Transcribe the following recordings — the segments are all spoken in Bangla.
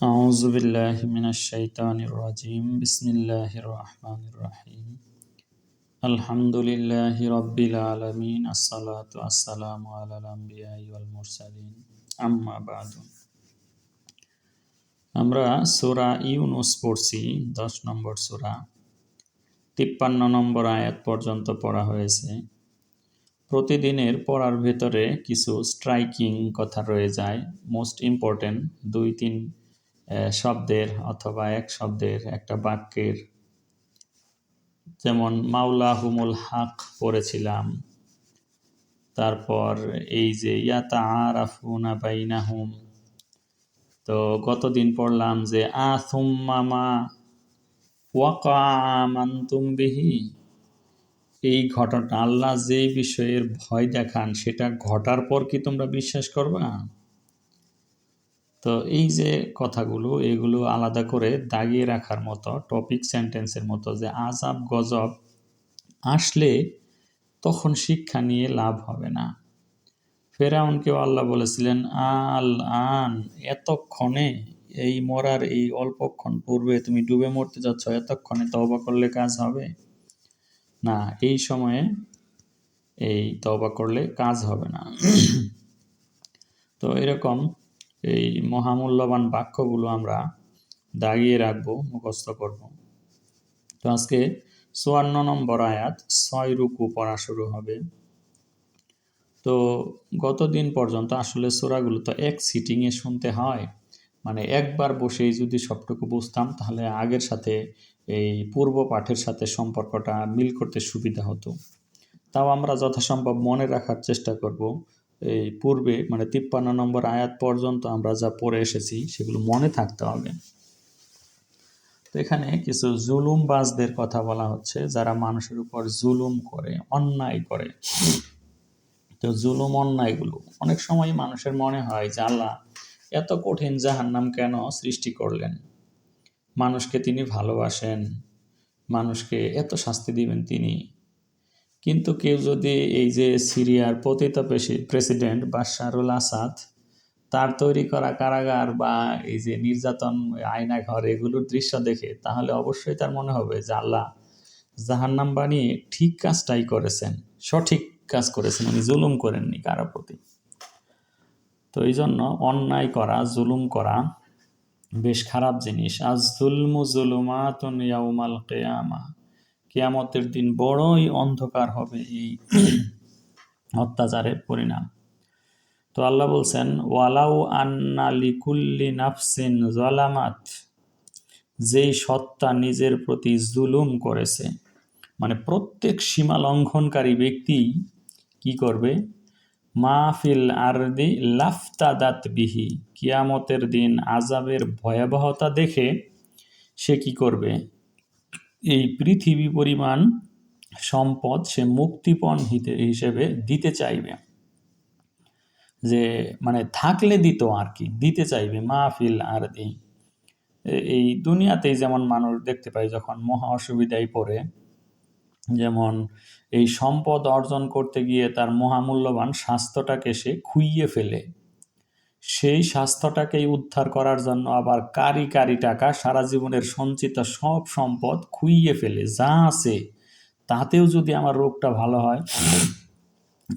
আউযু বিল্লাহি মিনাশ শাইতানির রাজিম। বিসমিল্লাহির রহমানির রহিম। আলহামদুলিল্লাহি রাব্বিল আলামিন। আসসালাতু আসসালামু আলাল আমবিয়াই ওয়াল মুরসালিন। আম্মা বা'দু। আমরা সূরা ইউনূস পড়ছি, 10 নম্বর সূরা, 53 নম্বর আয়াত পর্যন্ত পড়া হয়েছে। প্রতিদিনের পড়ার ভেতরে কিছু স্ট্রাইকিং কথা রয়ে যায়, মোস্ট ইম্পর্টেন্ট 2-3 শব্দের অথবা এক শব্দের একটা বাক্যের, যেমন মাওলাহুমুল হক পড়েছিলাম। তারপর এই যে ইয়াতাআরাফুনা বাইনাহুম, তো গতদিন পড়লাম যে আথুম্মা মা ওয়াকা আমানতুম বিহি, এই ঘটনা আল্লাহ যে বিষয়ের ভয় দেখান সেটা ঘটার পর কি তোমরা বিশ্বাস করবা? তো এই যে কথাগুলো, এগুলো আলাদা করে দাগিয়ে রাখার মতো, টপিক সেন্টেন্সের মতো, যে আযাব গজব আসলে তখন শিক্ষা নিয়ে লাভ হবে না। ফেরাউনকেও আল্লাহ বলেছিলেন আল আন, এতক্ষণে, এই মরার এই অল্পক্ষণ পূর্বে তুমি ডুবে মরতে যাচ্ছ, এতক্ষণে তওবা করলে কাজ হবে না, এই সময়ে এই তওবা করলে কাজ হবে না। তো এরকম এই মহামূল্যবান বাক্যগুলো আমরা দাগিয়ে রাখবো, মুখস্থ করব। তো আজকে 54 নম্বর আয়াত, 6 রুকু পড়া শুরু হবে। তো গতদিন পর্যন্ত আসলে সূরাগুলো তো এক সিটিংয়ে শুনতে হয়, মানে একবার বসেই যদি সবটুকু বুঝতাম তাহলে আগের সাথে এই পূর্ব পাঠের সাথে সম্পর্কটা মিল করতে সুবিধা হতো। তাও আমরা যথাসম্ভব মনে রাখার চেষ্টা করব। এই পূর্বে মানে 53 নম্বর আয়াত পর্যন্ত আমরা যা পড়ে এসেছি সেগুলো মনে থাকতে হবে। তো এখানে কিছু জুলুমবাজদের কথা বলা হচ্ছে, যারা মানুষের উপর জুলুম করে, অন্যায় করে। তো জুলুম অন্যায়গুলো অনেক সময় মানুষের মনে হয় যে আল্লাহ এত কঠিন জাহান্নাম কেন সৃষ্টি করলেন, মানুষকে তিনি ভালোবাসেন, মানুষকে এত শাস্তি দিবেন তিনি। কিন্তু কেউ যদি এই যে সিরিয়ার পতিত প্রেসিডেন্ট বাশারুল আসাদ, তার তৈরি করা কারাগার বা এই যে নির্যাতন আয়নাঘর, এগুলোর দৃশ্য দেখে, তাহলে অবশ্যই তার মনে হবে যে আল্লাহ জাহান্নাম বানিয়ে ঠিক কাজটাই করেছেন, সঠিক কাজ করেছেন, উনি জুলুম করেননি কারো প্রতি। তো এই জন্য অন্যায় করা, জুলুম করা বেশ খারাপ জিনিস। আজ যুলমু যুলুমাতুন ইয়াউমাল কিয়ামা, কিয়ামতের দিন বড়ই অন্ধকার হবে এই অত্যাচারের পরিণাম। তো আল্লাহ বলছেন ওয়ালাউ আন্না লিকুল্লি নাফসিন যালামাত, যেই সত্তা নিজের প্রতি জুলুম করেছে, মানে প্রত্যেক সীমা লঙ্ঘনকারী ব্যক্তি কি করবে, মাহফিল আরদি লাফতাদাত বিহি, কিয়ামতের দিন আযাবের ভয়াবহতা দেখে সে কি করবে, এই পৃথিবী পরিমাণ সম্পদ সে মুক্তিপণ হিসেবে দিতে চাইবে, যে মানে থাকলে দিত আর কি, দিতে চাইবে। মাহফিল আরদি, এই দুনিয়াতেই যেমন মানুষ দেখতে পাই যখন মহা অসুবিধায় পড়ে, যেমন এই সম্পদ অর্জন করতে গিয়ে তার মহামূল্যবান স্বাস্থ্যটাকে সে খুইয়ে ফেলে, সেই স্বাস্থ্যটাকেই উদ্ধার করার জন্য আবার কারি কারি টাকা, সারা জীবনের সঞ্চিত সব সম্পদ খুইয়ে ফেলে, যা আছে তাতেও যদি আমার রোগটা ভালো হয়,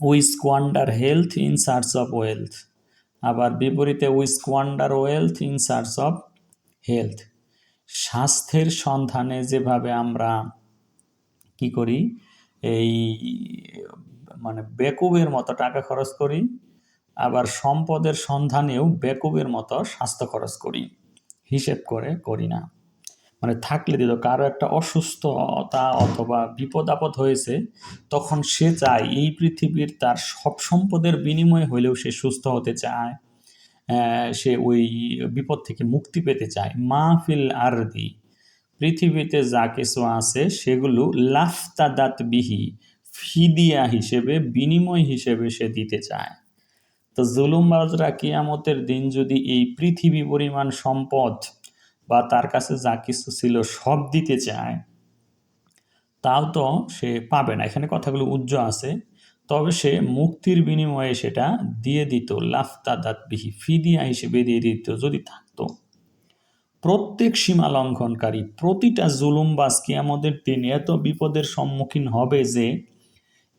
we squander health in search of wealth. আবার বিপরীতে we squander wealth in search of health. স্বাস্থ্যের সন্ধানে যেভাবে আমরা কি করি, এই মানে বেকুবের মতো টাকা খরচ করি, আবার সম্পদের সন্ধানেও বেকুবের মতো স্বাস্থ্য খরচ করি, হিসেব করে করি না। মানে থাকলে দিত, কারো একটা অসুস্থতা অথবা বিপদ আপদ হয়েছে, তখন সে চায় এই পৃথিবীর তার সব সম্পদের বিনিময়ে হলেও সে সুস্থ হতে চায়, সে ওই বিপদ থেকে মুক্তি পেতে চায়। মাহফিল আরদি, পৃথিবীতে যা কিছু আছে সেগুলো লাফতাদাত বিহি, ফিদিয়া হিসেবে, বিনিময় হিসেবে সে দিতে চায়। তো জুলুমবাজরা কিয়ামতের দিন যদি এই পৃথিবী পরিমাণ সম্পদ বা তার কাছে যা কিছু ছিল সব দিতে চায়, তাও তো সে পাবে না। এখানে কথাগুলো উজ্জ্ব আছে, তবে সে মুক্তির বিনিময়ে সেটা দিয়ে দিত, লাফতাদাত বিহি, ফিদিয়া হিসেবে দিয়ে দিত যদি থাকতো। প্রত্যেক সীমা লঙ্ঘনকারী, প্রতিটা জুলুমবাজ কিয়ামতের দিন এত বিপদের সম্মুখীন হবে যে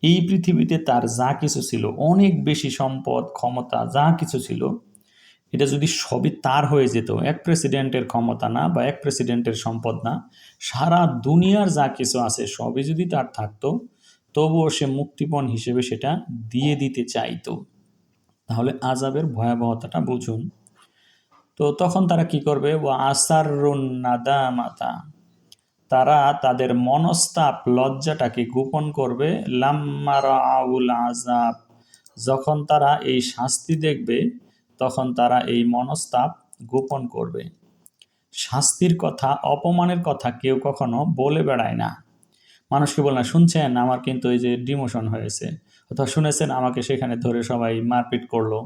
এই পৃথিবীতে তার যা কিছু ছিল, অনেক বেশি সম্পদ, ক্ষমতা, যা কিছু ছিল, এটা যদি সবই তার হয়ে যেত, এক প্রেসিডেন্টের ক্ষমতা না বা এক প্রেসিডেন্টের সম্পদ না, সারা দুনিয়ার যা কিছু আছে সবই যদি তার থাকতো, তবুও সে মুক্তিপণ হিসেবে সেটা দিয়ে দিতে চাইতো। তাহলে আযাবের ভয়াবহতাটা বুঝুন। তো তখন তারা কি করবে? ওয়া আসারুন নাদামাতা, তারা তাদের মনস্তাপ, লজ্জাটাকে গোপন করবে। লাম্মা রাআউল আযাব, যখন তারা এই শাস্তি দেখবে তখন তারা এই মনস্তাপ গোপন করবে। শাস্তির কথা, অপমানের কথা কেউ কখনো বলে বেড়ায় না। মানুষকে বলে না, শুনছেন আমার কিন্তু এই যে ডিমোশন হয়েছে, অথবা শুনেছেন আমাকে সেখানে ধরে সবাই মারপিট করলো,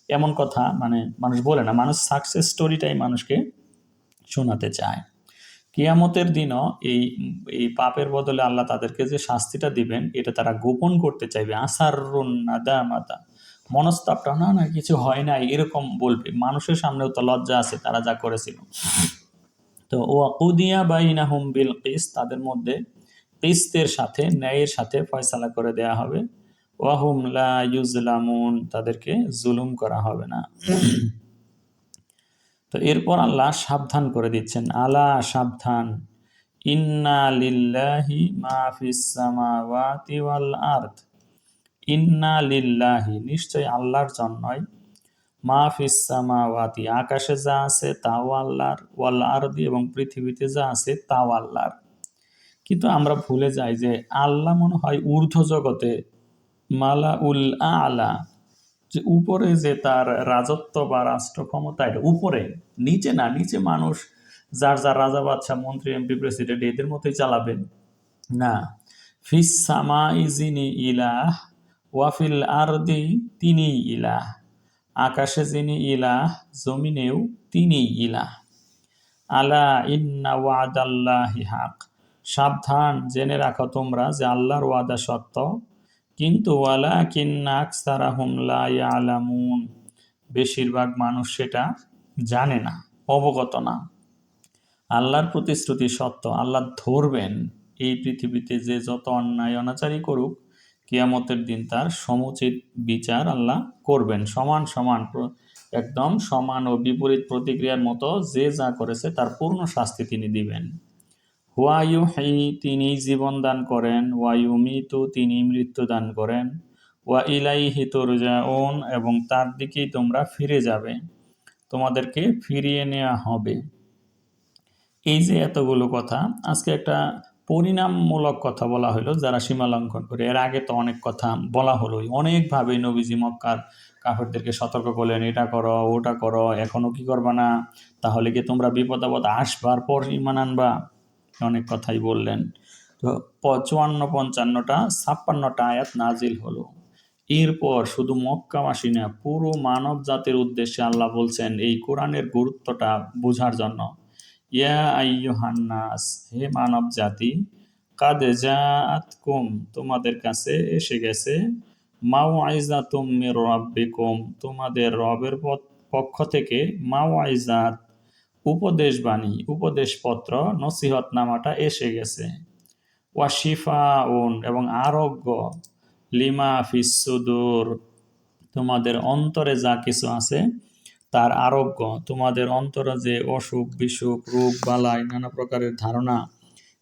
এমন কথা মানে মানুষ বলে না। মানুষ সাকসেস স্টোরিটাই মানুষকে শোনাতে চায়। কিয়ামতের দিনও এই এই পাপের বদলে আল্লাহ তাদেরকে যে শাস্তিটা দিবেন এটা তারা গোপন করতে চাইবে। আসারুন নাদামাতা, মনস্তাপটা, না না কিছু হয় নাই এরকম বলবে। মানুষের সামনেও তো লজ্জা আছে তারা যা করেছিল। তো ওয়াকুদিয়া বাইনাহুম বিল কিস, তাদের মধ্যে কিস্তের সাথে, ন্যায়ের সাথে ফয়সালা করে দেয়া হবে। ওয়াহুম লা ইউজলামুন, তাদেরকে জুলুম করা হবে না। তো এরপর আল্লাহ সাবধান করে দিচ্ছেন, আলা সাবধান, ইন্না লিল্লাহি মা ফিস সামাওয়াতি ওয়াল আরদ, ইন্না লিল্লাহি, নিশ্চয় আল্লাহর জন্যই, মা ফিস সামাওয়াতি, আকাশে যা আছে তাও আল্লাহর, ওয়াল আরদি, এবং পৃথিবীতে যা আছে তাও আল্লাহর। কিন্তু আমরা ভুলে যাই যে আল্লাহ মনে হয় ঊর্ধ্ব জগতে, মালাউল আলা, যে উপরে যে তার রাজত্ব বা রাষ্ট্র ক্ষমতা, এটা উপরে, নিচে না। নিচে মানুষ যার যার রাজা, বাদশাহ, মন্ত্রী, এমপি, প্রেসিডেন্ট এদের মতোই চালাবেন না। ফিস সামাই যিনি ইলাহ, ওয়াফিল আরদি তিনি ইলাহ, আকাশে যিনি ইলাহ, জমিনেও তিনি ইলাহ। আলা ইন্না ওয়াদাল্লাহি হক, সাবধান, জেনে রাখো তোমরা যে আল্লাহর ওয়াদা সত্য। কিন্তু ওয়ালাকিন্না আকসারাহুম লা ইয়ালামুন, বেশিরভাগ মানুষ সেটা জানে না, অবগত না। আল্লাহর প্রতিশ্রুতি সত্য, আল্লাহ ধরবেন। এই পৃথিবীতে যে যত অন্যায় অনাচারী করুক, কিয়ামতের দিন তার সমুচিত বিচার আল্লাহ করবেন। সমান সমান, একদম সমান ও বিপরীত প্রতিক্রিয়ার মতো যে যা করেছে তার পূর্ণ শাস্তি তিনি দিবেন। হুয়ায়ু হি, তিনি জীবন দান করেন, ওয়ায়ু মিতু, তিনি মৃত্যু দান করেন, ওয়া ইলাইহি তুরজাউন, এবং তার দিকেই তোমরা ফিরে যাবে, তোমাদেরকে ফিরিয়ে নেওয়া হবে। এই যে এতগুলো কথা, আজকে একটা পরিণামমূলক কথা বলা হলো যারা সীমা লঙ্ঘন করে। এর আগে তো অনেক কথা বলা হলোই, অনেকভাবে নবীজি মক্কার কাফেরদেরকে সতর্ক করলেন, এটা করো ওটা করো, এখনো কি করবা না, তাহলে কি তোমরা বিপদ আপদ আসবার পর ঈমান আনবা, অনেক কথাই বললেন। তো 54-55টা 56টা আয়াত নাজিল হলো। এরপর শুধু মক্কাবাসী না, পুরো মানব জাতির উদ্দেশ্যে আল্লাহ বলছেন এই কোরআনের গুরুত্বটা বোঝার জন্য, ইয়া আইয়ুহান নাস, হে মানব জাতি, কাদ জাআতকুম, তোমাদের কাছে এসে গেছে, মাউইজাতুম মির রাব্বিকুম, তোমাদের রবের পক্ষ থেকে, মাউইজাত, উপদেশবাণী, উপদেশপত্র, নসিহতনামাটা এসে গেছে। ওয়া শিফাউন, এবং আরোগ্য, লিমা ফিস সুদূর, তোমাদের অন্তরে যা কিছু আছে তার আরোগ্য। তোমাদের অন্তরে যে অসুখ বিসুখ, রোগ বালাই, নানা প্রকারের ধারণা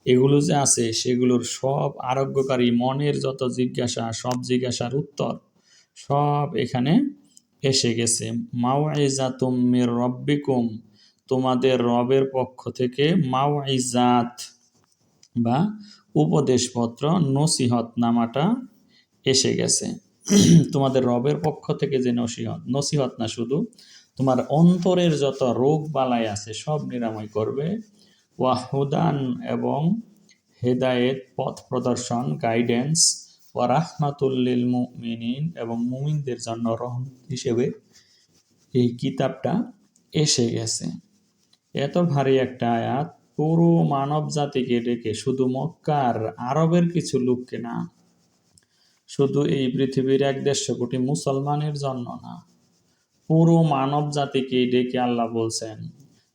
এগুলো যে আছে সেগুলোর সব আরোগ্যকারী, মনের যত জিজ্ঞাসা, সব জিজ্ঞাসার উত্তর সব এখানে এসে গেছে। মাউইজাতুম মির রাব্বিকুম, তোমাদের রবের পক্ষ থেকে মাউইজাত বা উপদেশপত্র, নসিহতনামাটা এসে গেছে। তোমাদের রবের পক্ষ থেকে যে নসিহত, নসিহত না শুধু, তোমার অন্তরের যত রোগ বালাই আছে সব নিরাময় করবে। ওয়াহুদান, এবং হেদায়েত, পথ প্রদর্শন, গাইডেন্স, ওয়া রাহমাতুল লিল মুমিনিন, এবং মুমিনদের জন্য রহমত হিসেবে এই কিতাবটা এসে গেছে। এত ভারী একটা আয়াত, পুরো মানব জাতিকে ডেকে, শুধু মক্কার আরবের কিছু লোককে না, শুধু এই পৃথিবীর 150 কোটি মুসলমানের জন্য না, পুরো মানব জাতিকে ডেকে আল্লাহ বলছেন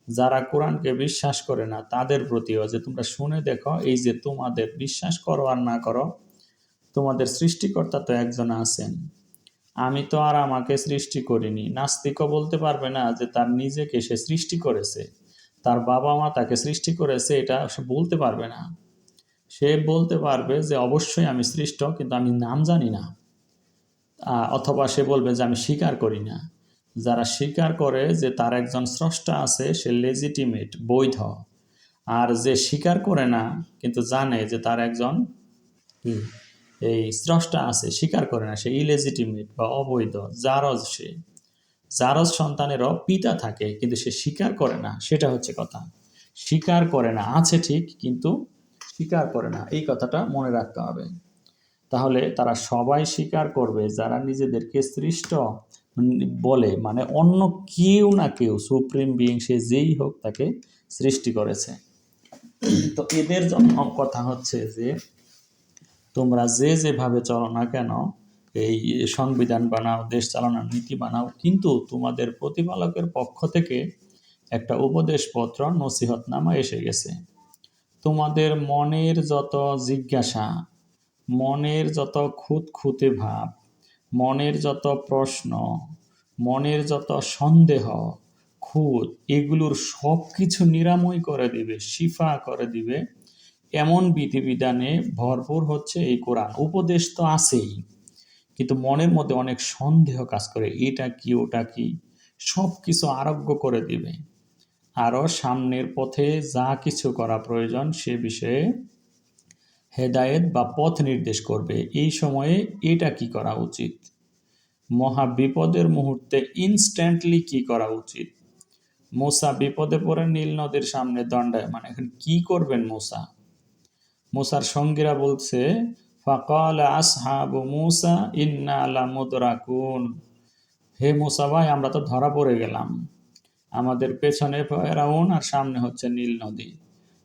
যারা কোরআনকে বিশ্বাস করে না তাদের প্রতিও, যে তোমরা শুনে দেখো, এই যে তোমাদের বিশ্বাস করো আর না করো, তোমাদের সৃষ্টিকর্তা তো একজন আছেন। আমি তো আর আমাকে সৃষ্টি করিনি। নাস্তিকও বলতে পারবে না যে তার নিজেকে সে সৃষ্টি করেছে, তার বাবা মা তাকে সৃষ্টি করেছে, এটা সে বলতে পারবে না। সে বলতে পারবে যে অবশ্যই আমি সৃষ্ট, কিন্তু আমি নাম জানি না। অথবা সে বলবে যে আমি স্বীকার করি না। যারা স্বীকার করে যে তার একজন স্রষ্টা আছে, সে লেজিটিমেট, বৈধ। আর যে স্বীকার করে না কিন্তু জানে যে তার একজন কি এই স্রষ্টা আছে, স্বীকার করে না, সে ইলেজিটিমেট বা অবৈধ, জারজ। সে জারজ সন্তানেরও পিতা থাকে কিন্তু সে স্বীকার করে না, সেটা হচ্ছে কথা। স্বীকার করে না, আছে ঠিক কিন্তু স্বীকার করে না, এই কথাটা মনে রাখতে হবে। তাহলে তারা সবাই স্বীকার করবে যারা নিজেদেরকে সৃষ্ট বলে, মানে অন্য কেউ না কেউ, সুপ্রিম বিইং সে যেই হোক, তাকে সৃষ্টি করেছে। তো এদের জন্য কথা হচ্ছে যে তোমরা যে যেভাবে চলো না কেন, এই সংবিধান বানাও, দেশ চালানোর নীতি বানাও, কিন্তু তোমাদের প্রতিপালকের পক্ষ থেকে একটা উপদেশপত্র, নসিহতনামা এসে গেছে। তোমাদের মনের যত জিজ্ঞাসা, মনের যত খুঁতখুঁতে ভাব, মনের যত প্রশ্ন, মনের যত সন্দেহ, খুঁত, এগুলোর সব কিছু নিরাময় করে দিবে, শিফা করে দিবে এমন বিধিবিধানে ভরপুর হচ্ছে এই কোরআন। উপদেশ তো আছেই, কিন্তু মনের মধ্যে অনেক সন্দেহ কাজ করে, এটা কি ওটা কি, সব কিছু আরোগ্য করে দিবে। আরও সামনের পথে যা কিছু করা প্রয়োজন সে বিষয়ে হেদায়েত বা পথ নির্দেশ করবে। এই সময়ে এটা কি করা উচিত, মহা বিপদের মুহূর্তে ইনস্ট্যান্টলি কি করা উচিত। মুসা বিপদে পড়ে নীল নদীর সামনে দণ্ডায়মান, এখন কি করবেন মুসা? মুসার সঙ্গীরা বলছে, ফাকাল আসহাবু মুসা ইন্না লামুদরাকুন, হে মুসা ভাই, আমরা তো ধরা পড়ে গেলাম, আমাদের পেছনে ফেরাউন আর সামনে হচ্ছে নীল নদী।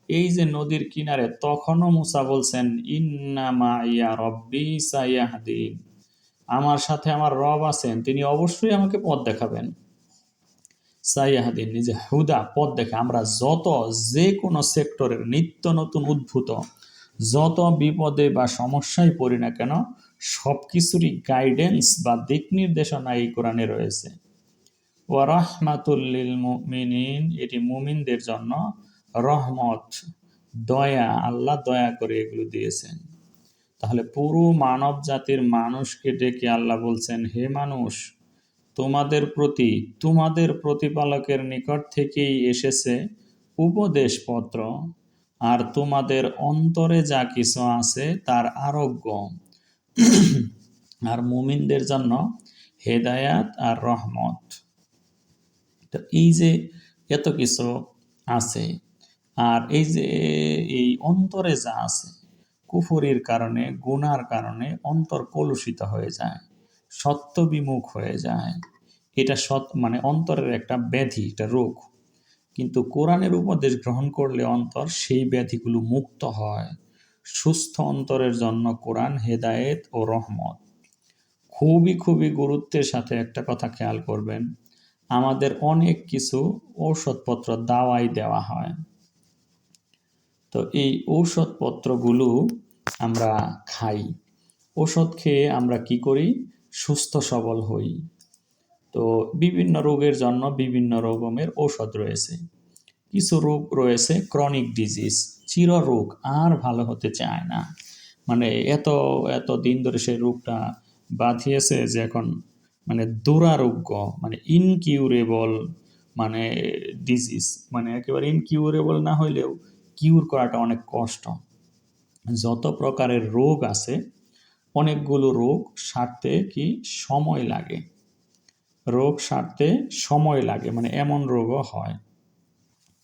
এই যে নদীর কিনারে, তখনও মুসা বলছেন, ইন্না মাইয়া রব্বি সাইয়াহদিন, আমার সাথে আমার রব আছেন, তিনি অবশ্যই আমাকে পথ দেখাবেন। সাইয়াহদিন, নিজে হুদা, পথ দেখে। আমরা যত, যে কোনো সেক্টরের নিত্য নতুন উদ্ভূত যত বিপদে বা সমস্যায় পড়ি না কেন, সব কিছুরই গাইডেন্স বা দিক নির্দেশনা এই কোরআনে রয়েছে। ওয়া রাহমাতুল লিল মুমিনিন, এটি মুমিনদের জন্য রহমত, দয়া, আল্লাহ দয়া করে এগুলো দিয়েছেন। তাহলে পুরো মানব জাতির মানুষকে ডেকে আল্লাহ বলছেন, হে মানুষ, তোমাদের প্রতি তোমাদের প্রতিপালকের নিকট থেকেই এসেছে উপদেশপত্র, আর তোমাদের অন্তরে যা কিছু আছে তার আরোগ্য, আর মুমিনদের জন্য হেদায়াত আর রহমত। তো এই যে এত কিছু আছে, আর এই যে এই অন্তরে যা আছে, কুফরির কারণে, গুনার কারণে অন্তর কলুষিত হয়ে যায়, সত্য বিমুখ হয়ে যায়। এটা মানে অন্তরের একটা ব্যাধি, একটা রোগ। কিন্তু কোরআনের উপদেশ গ্রহণ করলে অন্তর সেই ব্যাধিগুলো মুক্ত হয়। সুস্থ অন্তরের জন্য কোরআন হেদায়েত ও রহমত। খুবই খুবই গুরুত্বের সাথে একটা কথা খেয়াল করবেন, আমাদের অনেক কিছু ঔষধপত্র দাওয়াই দেওয়া হয়। তো এই ঔষধপত্রগুলো আমরা খাই, ওষুধ খেয়ে আমরা কি করি, সুস্থ সবল হই। তো বিভিন্ন রোগের জন্য বিভিন্ন রকমের ঔষধ রয়েছে। কিছু রোগ রয়েছে ক্রনিক ডিজিজ, চিররোগ, আর ভালো হতে চায় না, মানে এত এত দিন ধরে সেই রোগটা বাঁধিয়েছে যে এখন মানে দুরারোগ্য, মানে ইনকিউরেবল, মানে ডিজিজ, মানে একেবারে ইনকিউরেবল না হইলেও কিউর করাটা অনেক কষ্ট। যত প্রকারের রোগ আছে, অনেকগুলো রোগ সারতে কি সময় লাগে, রোগ সারতে সময় লাগে, মানে এমন রোগও হয়।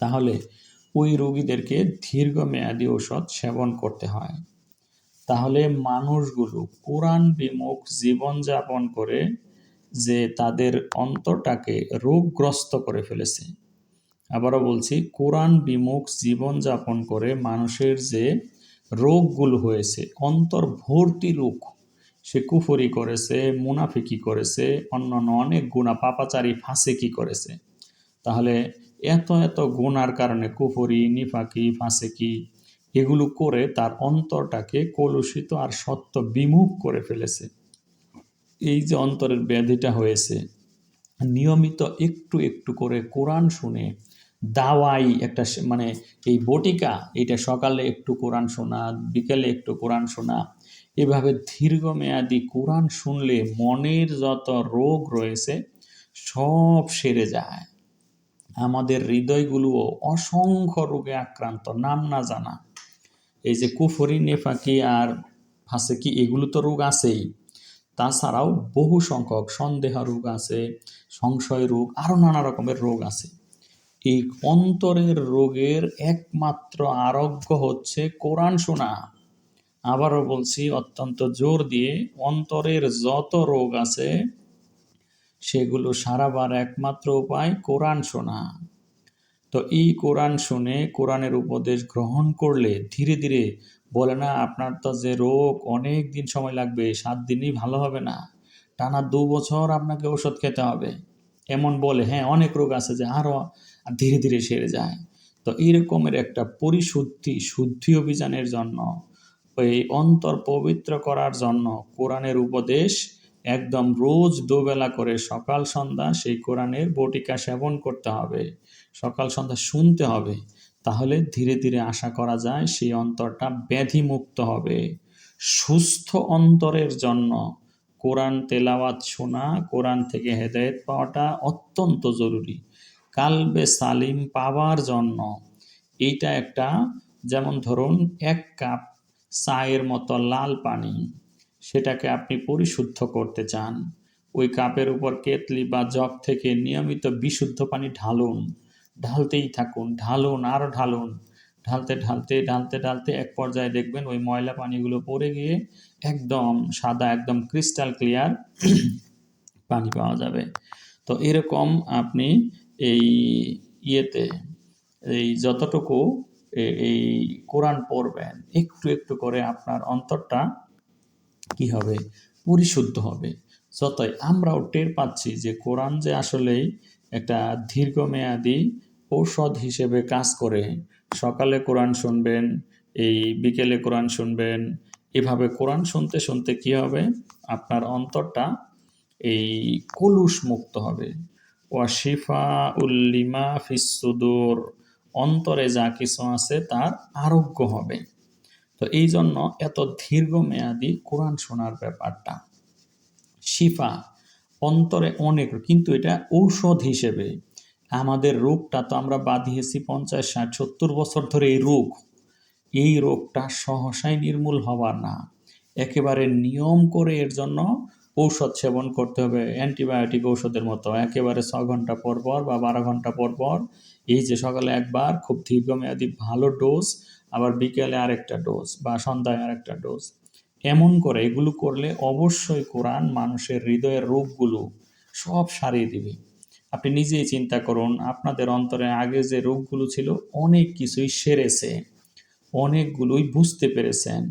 তাহলে ওই রোগীদেরকে দীর্ঘমেয়াদী ঔষধ সেবন করতে হয়। তাহলে মানুষগুলো কোরআন বিমুখ জীবনযাপন করে যে তাদের অন্তরটাকে রোগগ্রস্ত করে ফেলেছে। আবারও বলছি, কোরআন বিমুখ জীবনযাপন করে মানুষের যে রোগগুলো হয়েছে, অন্তর ভর্তি রোগ, সে কুফরি করেছে, মুনাফিকি করেছে, অন্যান্য অনেক গুনাহ, পাপাচারী, ফাসিকি করেছে। তাহলে এত এত গুনার কারণে কুফরি, নিফাকি, ফাসেকি এগুলো করে তার অন্তরটাকে কলুষিত আর সত্য বিমুখ করে ফেলেছে। এই যে অন্তরের ব্যাধিটা হয়েছে, নিয়মিত একটু একটু করে কোরআন শুনে দাওয়াই একটা মানে এই বটিকা, এটা সকালে একটু কোরআন শোনা, বিকেলে একটু কোরআন শোনা, এভাবে দীর্ঘমেয়াদী কোরআন শুনলে মনের যত রোগ রয়েছে সব সেরে যায়। আমাদের হৃদয়গুলোও অসংখ্য রোগে আক্রান্ত, নাম না জানা। এই যে কুফরি, নেফাকি আর ফাসেকি এগুলো তো রোগ আছেই, তাছাড়াও বহু সংখ্যক সন্দেহ রোগ আছে, সংশয় রোগ, আরো নানা রকমের রোগ আছে। এই অন্তরের রোগের একমাত্র আরোগ্য হচ্ছে কোরআন শোনা। আবারও বলছি অত্যন্ত জোর দিয়ে, অন্তরের যত রোগ আছে সেগুলো সারাবার একমাত্র উপায় কোরআন শোনা। তো এই কোরআন শুনে কোরআনের উপদেশ গ্রহণ করলে ধীরে ধীরে, বলে না আপনার তো যে রোগ অনেক দিন সময় লাগবে, 7 দিনই ভালো হবে না, টানা 2 বছর আপনাকে ওষুধ খেতে হবে, এমন বলে। হ্যাঁ, অনেক রোগ আছে যে আরো ধীরে ধীরে সেরে যায়। তো এইরকমের একটা শুদ্ধি অভিযানের জন্য, ওই অন্তর পবিত্র করার জন্য কোরআনের উপদেশ একদম রোজ দুবেলা করে সকাল সন্ধ্যা সেই কোরআনের বটিকা সেবন করতে হবে, সকাল সন্ধ্যা শুনতে হবে। তাহলে ধীরে ধীরে আশা করা যায় সেই অন্তরটা ব্যাধিমুক্ত হবে। সুস্থ অন্তরের জন্য কোরআন তেলাওয়াত শোনা, কোরআন থেকে হেদায়েত পাওয়াটা অত্যন্ত জরুরি। কালবে সালিম পাওয়ার জন্য এইটা একটা, যেমন ধরুন 1 কাপ চায়ের মতো লাল পানি, সেটাকে আপনি পরিশুদ্ধ করতে চান, ওই কাপের উপর কেতলি বা জগ থেকে নিয়মিত বিশুদ্ধ পানি ঢালুন, ঢালতেই থাকুন, ঢালুন, আরও ঢালুন, ঢালতে ঢালতে ঢালতে ঢালতে এক পর্যায়ে দেখবেন ওই ময়লা পানিগুলো পড়ে গিয়ে একদম সাদা, একদম ক্রিস্টাল ক্লিয়ার পানি পাওয়া যাবে। তো এরকম আপনি এই ইয়েতে এই যতটুকু এই কোরআন পড়বেন, একটু একটু করে আপনার অন্তরটা কি হবে, পরিশুদ্ধ হবে। যতই আমরাও টের পাচ্ছি যে কোরআন যে আসলেই একটা দীর্ঘমেয়াদী ঔষধ হিসেবে কাজ করে। সকালে কোরআন শুনবেন, এই বিকেলে কোরআন শুনবেন, এভাবে কোরআন শুনতে শুনতে কি হবে, আপনার অন্তরটা এই কলুষ মুক্ত হবে। ওয়াশিফা উল্লিমা ফিসুদুর, অন্তরে যা কিছু আছে তার আরোগ্য হবে। তো এই জন্য এত দীর্ঘমেয়াদী কোরআন শোনার ব্যাপারটা শিফা, অন্তরে অনেক, কিন্তু এটা ঔষধ হিসেবে। আমাদের রোগটা তো আমরা বাঁধিয়েছি 50, 60, 70 বছর ধরে এই রোগটা সহসাই নির্মূল হবার না, একেবারে নিয়ম করে এর জন্য ঔষধ সেবন করতে হবে, অ্যান্টিবায়োটিক ঔষধের মতো একেবারে 6 ঘন্টা পর পর বা 12 ঘন্টা পর পর। এই যে সকালে একবার খুব দীর্ঘমেয়াদী ভালো ডোজ, আবার বিকেলে আরেকটা ডোজ বা সন্ধ্যায় আরেকটা ডোজ, এমন করে এগুলো করলে অবশ্যই কোরআন মানুষের হৃদয়ের রোগগুলো সব সারিয়ে দিবে। আপনি নিজেই চিন্তা করুন, আপনাদের অন্তরে আগে যে রোগগুলো ছিল অনেক কিছুই সেরেছে, অনেকগুলোই বুঝতে পেরেছেন,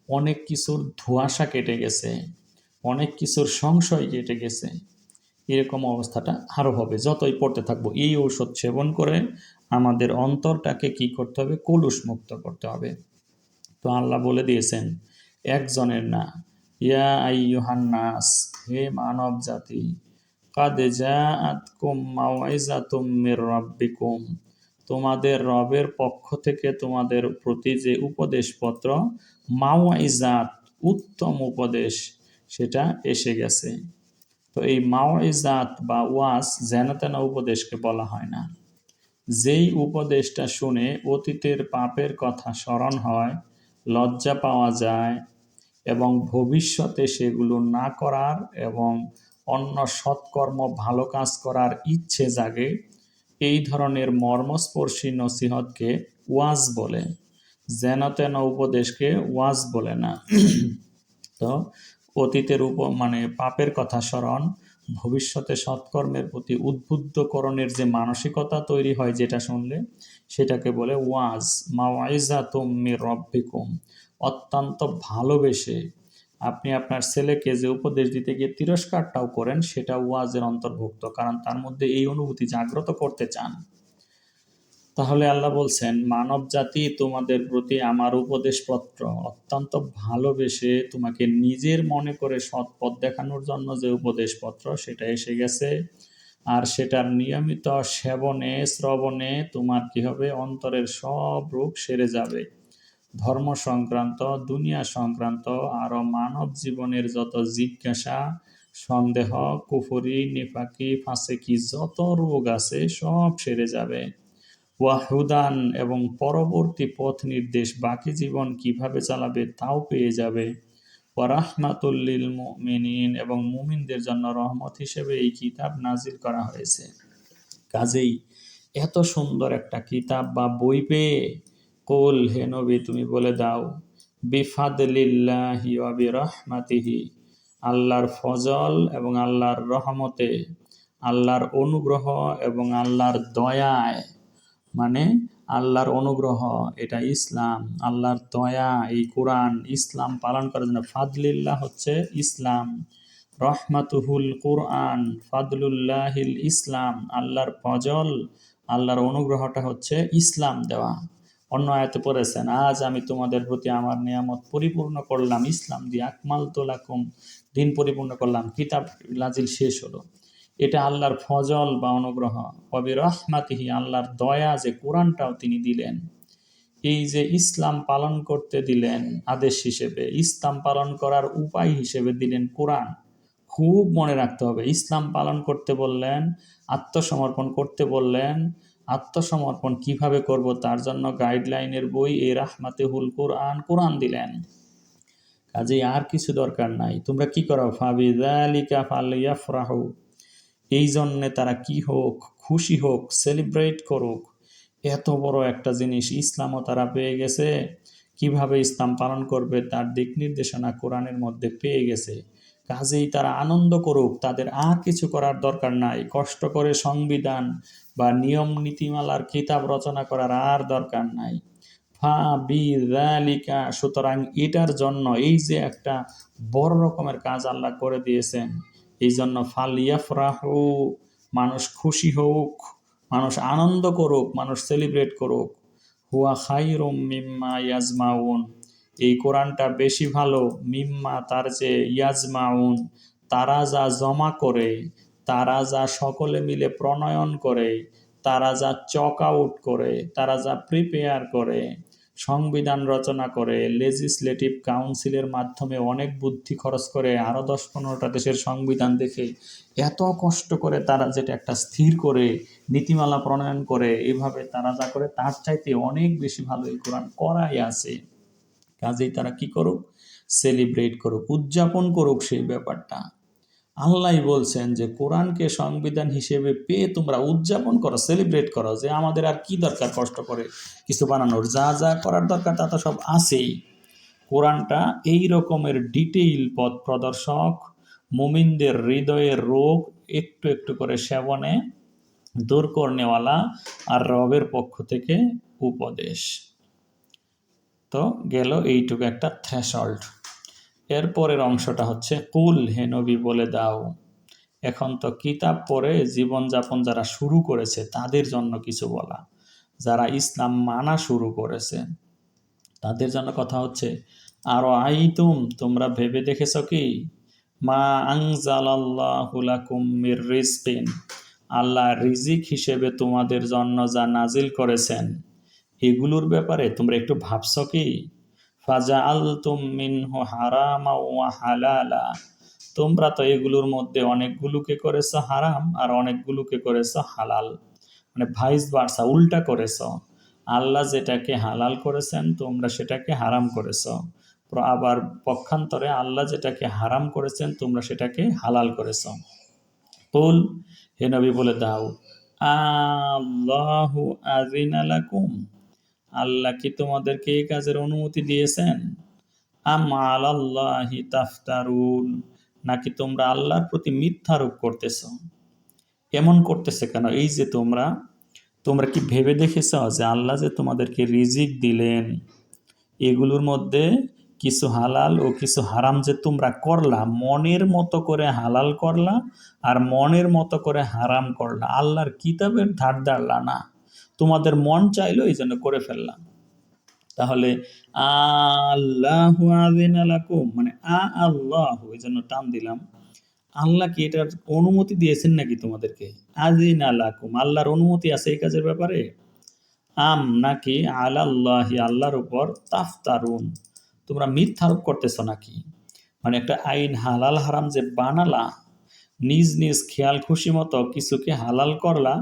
অনেক কিছুর ধোঁয়াশা কেটে গেছে, অনেক কিছুর সংশয় কেটে গেছে। এরকম অবস্থাটা আরও হবে যতই পড়তে থাকবো। এই ঔষধ সেবন করে আমাদের অন্তরটাকে কি করতে হবে, কলুষ মুক্ত করতে হবে। তো আল্লাহ বলে দিয়েছেন একজনের না, ইয়া আইয়ুহান নাস, হে মানব জাতি, কাদ জাআতকুম মাউইযাতুম মির রাব্বিকুম, তোমাদের রবের পক্ষ থেকে তোমাদের প্রতি যে উপদেশপত্র, মাউইজাত উত্তম উপদেশ, সেটা এসে গেছে। তো এই মাউইজাত বা ওয়াজ যেন তেন উপদেশকে বলা হয় না। যেই উপদেশটা শুনে অতীতের পাপের কথা স্মরণ হয়, লজ্জা পাওয়া যায় এবং ভবিষ্যতে সেগুলো না করার এবং অন্য সৎকর্ম ভালো কাজ করার ইচ্ছে জাগে, এই ধরনের মর্মস্পর্শী নসিহতকে ওয়াজ বলে, যেন তেন উপদেশকে ওয়াজ বলে না। তো অতীতের মানে পাপের কথা স্মরণ, ভবিষ্যতে সৎকর্মের প্রতি উদ্বুদ্ধকরণের যে মানসিকতা তৈরি হয় যেটা শুনলে, সেটাকে বলে ওয়াজ, মাওয়াইজাতুম মির রাব্বিকুম। অত্যন্ত ভালোবেসে আপনি আপনার ছেলেকে যে উপদেশ দিতে গিয়ে তিরস্কারটাও করেন, সেটা ওয়াজের অন্তর্ভুক্ত, কারণ তার মধ্যে এই অনুভূতি জাগ্রত করতে চান। তাহলে আল্লাহ বলছেন, মানব জাতি তোমাদের প্রতি আমার উপদেশপত্র অত্যন্ত ভালোবেসে তোমাকে নিজের মনে করে সৎ পথ দেখানোর জন্য যে উপদেশপত্র সেটা এসে গেছে। আর সেটার নিয়মিত সেবনে শ্রবণে তোমার কি হবে, অন্তরের সব রোগ সেরে যাবে। ধর্ম সংক্রান্ত, দুনিয়া সংক্রান্ত আরো মানব জীবনের যত জিজ্ঞাসা, সন্দেহ, কুফরি, নিফাকি, ফাসেকি যত রোগ আছে সব সেরে যাবে। ওয়াহুদান এবং পরবর্তী পথ নির্দেশ, বাকি জীবন কিভাবে চালাবে তাও পেয়ে যাবে। ওয়ারাহমাতুল লিল মুমিনিন এবং মুমিনদের জন্য রহমত হিসেবে এই কিতাব নাজিল করা হয়েছে। কাজেই এত সুন্দর একটা কিতাব বা বই পেয়ে কুল, হে নবী তুমি বলে দাও, বিফাদলিল্লাহি ওয়া বিরহমাতিহি, আল্লাহর ফজল এবং আল্লাহর রহমতে, আল্লাহর অনুগ্রহ এবং আল্লাহর দয়ায়, মানে আল্লাহর অনুগ্রহ এটা ইসলাম, আল্লাহর দয়া এই কোরআন, ইসলাম পালন করার জন্য। ফাদলিল্লাহ হচ্ছে ইসলাম, রহমাতুহুল কোরআন, ফাদলুল্লাহিল ইসলাম, আল্লাহর ফজল, আল্লাহর অনুগ্রহটা হচ্ছে ইসলাম দেওয়া। অন্য আয়াতে পড়েছেন, আজ আমি তোমাদের প্রতি আমার নিয়ামত পরিপূর্ণ করলাম ইসলাম দিয়ে, আকমালতু লাকুম, দিন পরিপূর্ণ করলাম, কিতাব নাজিল শেষ হলো। এটা আল্লাহর ফজল বা অনুগ্রহ। কবি রহমাতিহি, আল্লাহর দয়া যে কোরআনটাও তিনি দিলেন। এই যে ইসলাম পালন করতে দিলেন আদেশ হিসেবে, ইসলাম পালন করার উপায় হিসেবে দিলেন কোরআন। খুব মনে রাখতে হবে, ইসলাম পালন করতে বললেন, আত্মসমর্পণ করতে বললেন। আত্মসমর্পণ কিভাবে করব তার জন্য গাইডলাইনের বই এই রাহমাতুহুল কোরআন, কোরআন দিলেন। কাজেই আর কিছু দরকার নাই। তোমরা কি করো, ফাবিযালিকা ফালইয়াফরাহু, এই জন্যে তারা কি হোক, খুশি হোক, সেলিব্রেট করুক। এত বড় একটা জিনিস ইসলামও তারা পেয়ে গেছে, কিভাবে ইসলাম পালন করবে তার দিক নির্দেশনা কোরআনের মধ্যে পেয়ে গেছে। কাজেই তারা আনন্দ করুক, তাদের আর কিছু করার দরকার নাই। কষ্ট করে সংবিধান বা নিয়ম নীতিমালার কিতাব রচনা করার আর দরকার নাই। ফাবিযালিকা, সুতরাং এটার জন্য, এই যে একটা বড় রকমের কাজ আল্লাহ করে দিয়েছেন, এই জন্য ফালিয়াফরাহু, মানুষ খুশি হোক, মানুষ আনন্দ করুক, মানুষ সেলিব্রেট করুক। হুয়া খাইরুম মিম্মা ইয়াজমাউন, এই কোরআনটা বেশি ভালো, মিম্মা তার যে, ইয়াজমাউন তারা যা জমা করে, তারা যা সকলে মিলে প্রণয়ন করে, তারা যা চক আউট করে, তারা যা প্রিপেয়ার করে, সংবিধান রচনা করে, লেজিসলেটিভ কাউন্সিলের মাধ্যমে অনেক বুদ্ধি খরচ করে, আরও 10-15টা দেশের সংবিধান দেখে এত কষ্ট করে তারা যেটা একটা স্থির করে নীতিমালা প্রণয়ন করে, এভাবে তারা যা করে তার চাইতে অনেক বেশি ভালো এই কোরআন করাই আছে। কাজেই তারা কি করুক, সেলিব্রেট করুক, উদযাপন করুক সেই ব্যাপারটা। আল্লাহ বলছেন যে কোরআনকে সংবিধান হিসেবে পেয়ে তোমরা উদযাপন করো, সেলিব্রেট করো, যে আমাদের আর কি দরকার কষ্ট করে কিছু বানানোর, যা যা করার দরকার তা তো সব আছেই। কোরআনটা এই রকমের ডিটেইল পথ প্রদর্শক, মুমিনদের হৃদয়ের রোগ একটু একটু করে সেবনে দূর করনেওয়ালা, আর রবের পক্ষ থেকে উপদেশ। তো গেল এইটুকু একটা থ্রেশহোল্ড। এরপরের অংশটা হচ্ছে কুল, হে নবী বলে দাও। এখন তো কিতাব পড়ে জীবনযাপন যারা শুরু করেছে তাদের জন্য কিছু বলা, যারা ইসলাম মানা শুরু করেছে তাদের জন্য কথা হচ্ছে, আরো আইতুম, তোমরা ভেবে দেখেছ কি, মা আনজালাল্লাহু লাকুম মির রিজকিন, আল্লাহ রিজিক হিসেবে তোমাদের জন্য যা নাজিল করেছেন এগুলোর ব্যাপারে তোমরা একটু ভাবছ কি? ফাজাআলতুম মিনহু হারামা ওয়া হালালা, তোমরা তো এগুলোর মধ্যে অনেকগুলোকে করেছো হারাম আর অনেকগুলোকে করেছো হালাল, মানে ভাইস ভার্সা, উল্টা করেছো। আল্লাহ যেটাকে হালাল করেছেন তোমরা সেটাকে হারাম করেছো, আবার পক্ষান্তরে আল্লাহ যেটাকে হারাম করেছেন তোমরা সেটাকে হালাল করেছো। কুল, হে নবী বলে দাও, আল্লাহু আযিনা লাকুম, আল্লাহ কি তোমাদেরকে এই কাজের অনুমতি দিয়েছেন? আম আলাল্লাহি তাফতারুন, নাকি তোমরা আল্লাহর প্রতি মিথ্যারোপ করতেছ? এমন করতেছে কেন? এই যে তোমরা তোমরা কি ভেবে দেখেছ যে আল্লাহ যে তোমাদেরকে রিজিক দিলেন এগুলোর মধ্যে কিছু হালাল ও কিছু হারাম যে তোমরা করলা, মনের মতো করে হালাল করলা আর মনের মতো করে হারাম করলা, আল্লাহর কিতাবের ধার ধারলা না, তোমাদের মন চাইলো এই জন্য করে ফেললাম। তাহলে আল্লাহু আযিনা লাকুম মানে আল্লাহ, এই জন্য টান দিলাম। আল্লাহ কি এটার অনুমতি দিয়েছেন নাকি তোমাদেরকে? আযিনা লাকুম, আল্লাহর অনুমতি আছে এই কাজের ব্যাপারে? নাকি আলাল্লাহি, আল্লাহর উপর তাফতারুন, তোমরা মিথ্যারোপ করতেছ নাকি? মানে একটা আইন হালাল হারাম যে বানালা, নিজ নিজ খেয়াল খুশি মতো কিছুকে হালাল করলা